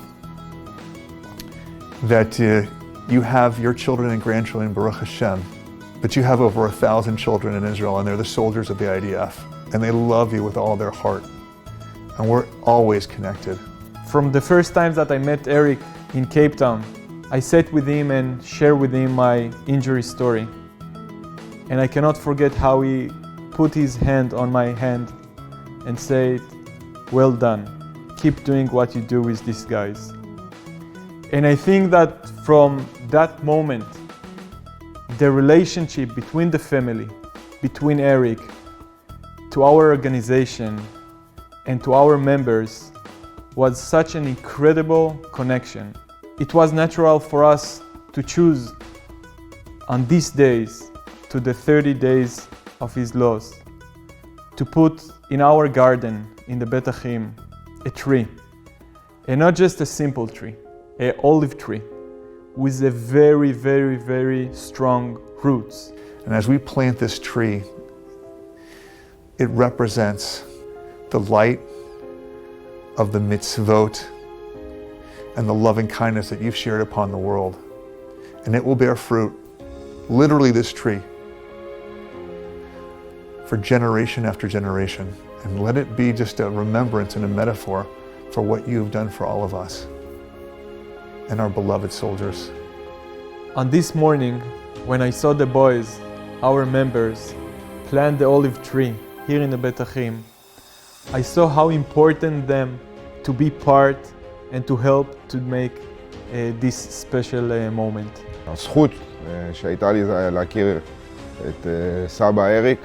[SPEAKER 2] that you have your children and grandchildren, Baruch Hashem, but you have over 1,000 children in Israel, and they're the soldiers of the IDF, and they love you with all their heart, and we're always connected.
[SPEAKER 4] From the first time that I met Eric in Cape Town, I sat with him and shared with him my injury story. And I cannot forget how he put his hand on my hand and said, "Well done, keep doing what you do with these guys." And I think that from that moment, the relationship between the family, between Eric, to our organization, and to our members was such an incredible connection. It was natural for us to choose on these days, to the 30 days of his loss, to put in our garden, in the Bet Achim, a tree. And not just a simple tree, an olive tree with a very, very, very strong roots.
[SPEAKER 2] And as we plant this tree, it represents the light of the mitzvot and the loving kindness that you've shared upon the world. And it will bear fruit, literally this tree, for generation after generation. And let it be just a remembrance and a metaphor for what you've done for all of us and our beloved soldiers.
[SPEAKER 4] On this morning, when I saw the boys, our members, plant the olive tree here in the Bet Achim, I saw how important them to be part and to help to make this special moment.
[SPEAKER 8] הזכות שהייתה לי זה להכיר את סבא אריק,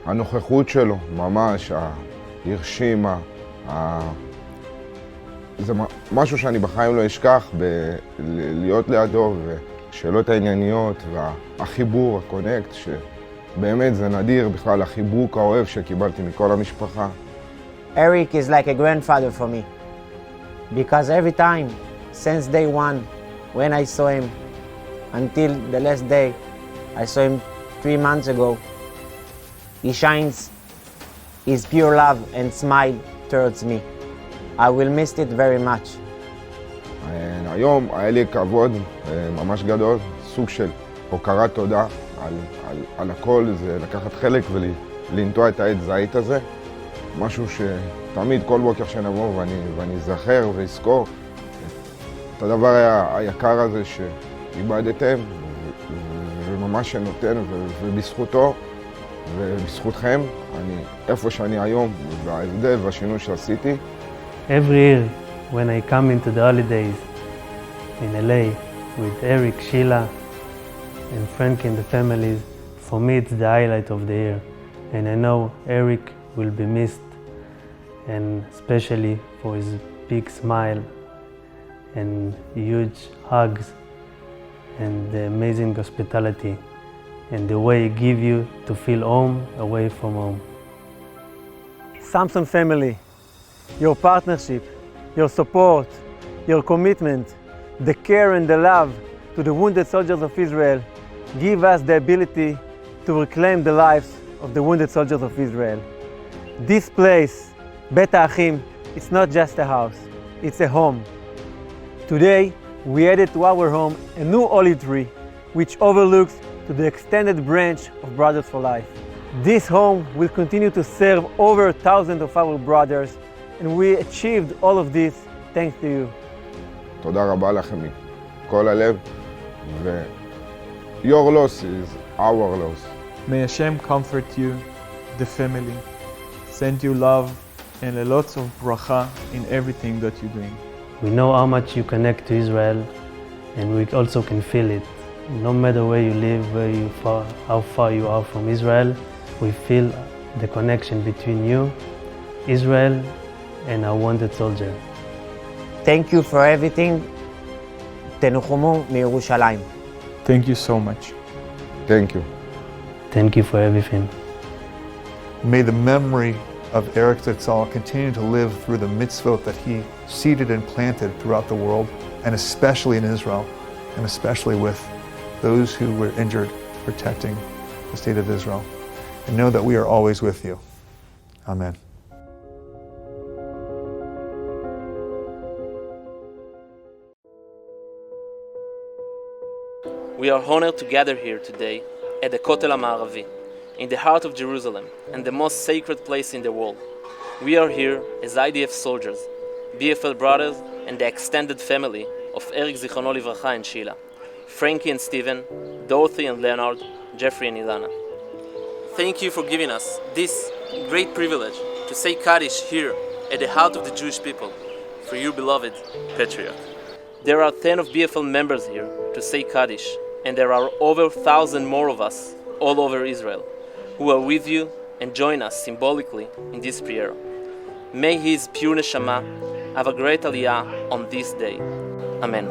[SPEAKER 8] והנוכחות שלו ממש הרשימה, זה משהו שאני בחיים לא אשכח, להיות לידו ושאלות הענייניות והחיבור, הקונקט, שבאמת זה נדיר בכלל, החיבוק האוהב שקיבלתי מכל המשפחה.
[SPEAKER 15] Eric is like a grandfather for me, because every time, since day one, when I saw him, until the last day, I saw him 3 months ago, he shines his pure love and smile towards me. I will miss it very much.
[SPEAKER 8] היום היה לי כבוד ממש גדול, סוג של הוקרת תודה על הכל, זה לקחת חלק ולנטוע את העץ זית הזה. משהו שתמיד כל בוקר שנבוא ואני אזכר ואזכור את הדבר היקר הזה שאיבדתם, וממש שנותן, ובזכותו ובזכותכם, איפה שאני היום, וההבדל והשינוי שעשיתי.
[SPEAKER 9] Every year when I come into the holidays in LA with Eric, Sheila and Frank and the families, for me it's the highlight of the year. And I know Eric will be missed, and especially for his big smile and huge hugs and the amazing hospitality and the way he give you to feel home away from home.
[SPEAKER 16] Samson family, your partnership, your support, your commitment, the care and the love to the wounded soldiers of Israel give us the ability to reclaim the lives of the wounded soldiers of Israel. This place, Bet Achim, it's not just a house, it's a home. Today, we added to our home a new olive tree, which overlooks to the extended branch of Brothers for Life. This home will continue to serve over 1,000 of our brothers, and we achieved all of this thanks to you.
[SPEAKER 8] תודה רבה לכם מכל הלב, your loss is our loss.
[SPEAKER 4] May Hashem comfort you, the family, send you love and a lot of bracha in everything that you're doing.
[SPEAKER 9] We know how much you connect to Israel, and we also can feel it. No matter where you live, how far you are from Israel, we feel the connection between you, Israel, and our wounded soldier.
[SPEAKER 15] Thank you for everything. תנחומו מירושלים.
[SPEAKER 4] Thank you so much.
[SPEAKER 8] Thank you.
[SPEAKER 9] Thank you for everything.
[SPEAKER 2] May the memory of Eric Zatzal continue to live through the mitzvot that he seeded and planted throughout the world, and especially in Israel, and especially with those who were injured protecting the state of Israel. And know that we are always with you. Amen.
[SPEAKER 1] We are honored to gather here today at the Kotel HaMa'aravi, in the heart of Jerusalem and the most sacred place in the world. We are here as IDF soldiers, BFL brothers, and the extended family of Eric Zichrono Livracha and Sheila, Frankie and Stephen, Dorothy and Leonard, Jeffrey and Ilana. Thank you for giving us this great privilege to say Kaddish here at the heart of the Jewish people, for your beloved patriarch. There are 10 of BFL members here to say Kaddish, and there are over 1,000 more of us all over Israel who are with you and join us symbolically in this prayer. May his pure neshama have a great aliyah on this day. Amen.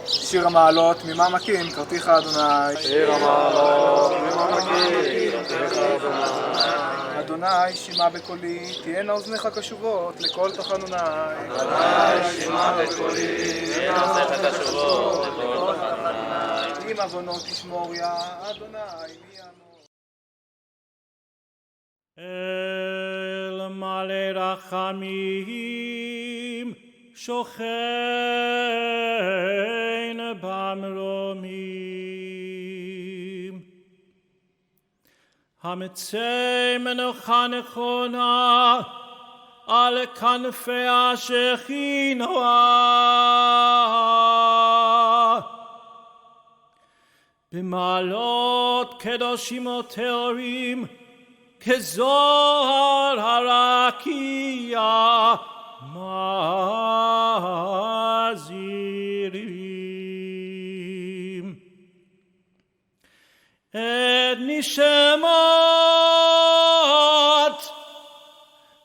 [SPEAKER 17] שיר המעלות, ממעמקים, קראתיך אדוני. שיר המעלות, ממעמקים, קראתיך אדוני. אדוני, שמע בקולי, תהיינה אוזניך קשובות לכל תחנוני. אדוני, שמע בקולי, תהיינה אוזניך קשובות לכל תחנוני. אם עוונות תשמור יה, אדוני, מי יעמוד.
[SPEAKER 18] אל מלא רחמים, שוכן במרומים. המצא מנוחה נכונה על כנפי השכינה. במעלות קדושים וטהורים כזוהר הרקיע מזהירים את נשמות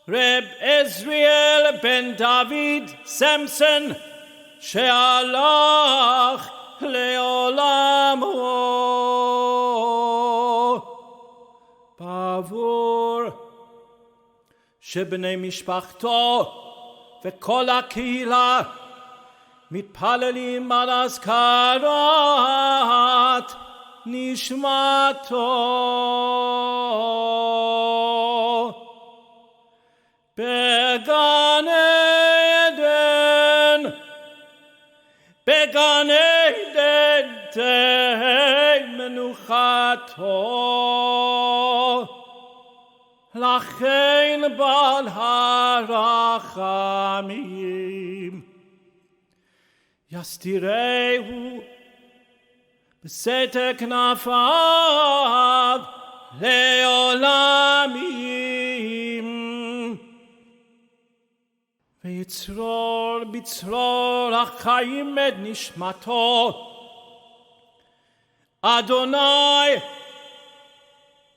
[SPEAKER 18] רב עזריאל בן דוד סמסון שהלך לעולמו בעבור שבני משפחתו וכל הקהילה מתפללים על אזכרת נשמתו בגן שמחתו, לכן בעל הרחמים יסתירהו בסתר כנפיו לעולמים, ויצרור בצרור החיים את נשמתו. אדוני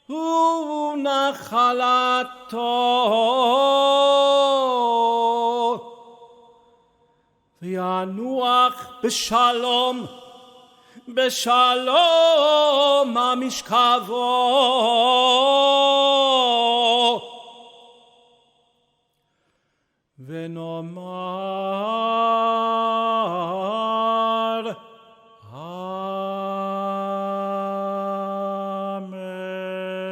[SPEAKER 18] הוא נחלתו, וינוח בשלום, בשלום המשכבו. ונאמר אמן.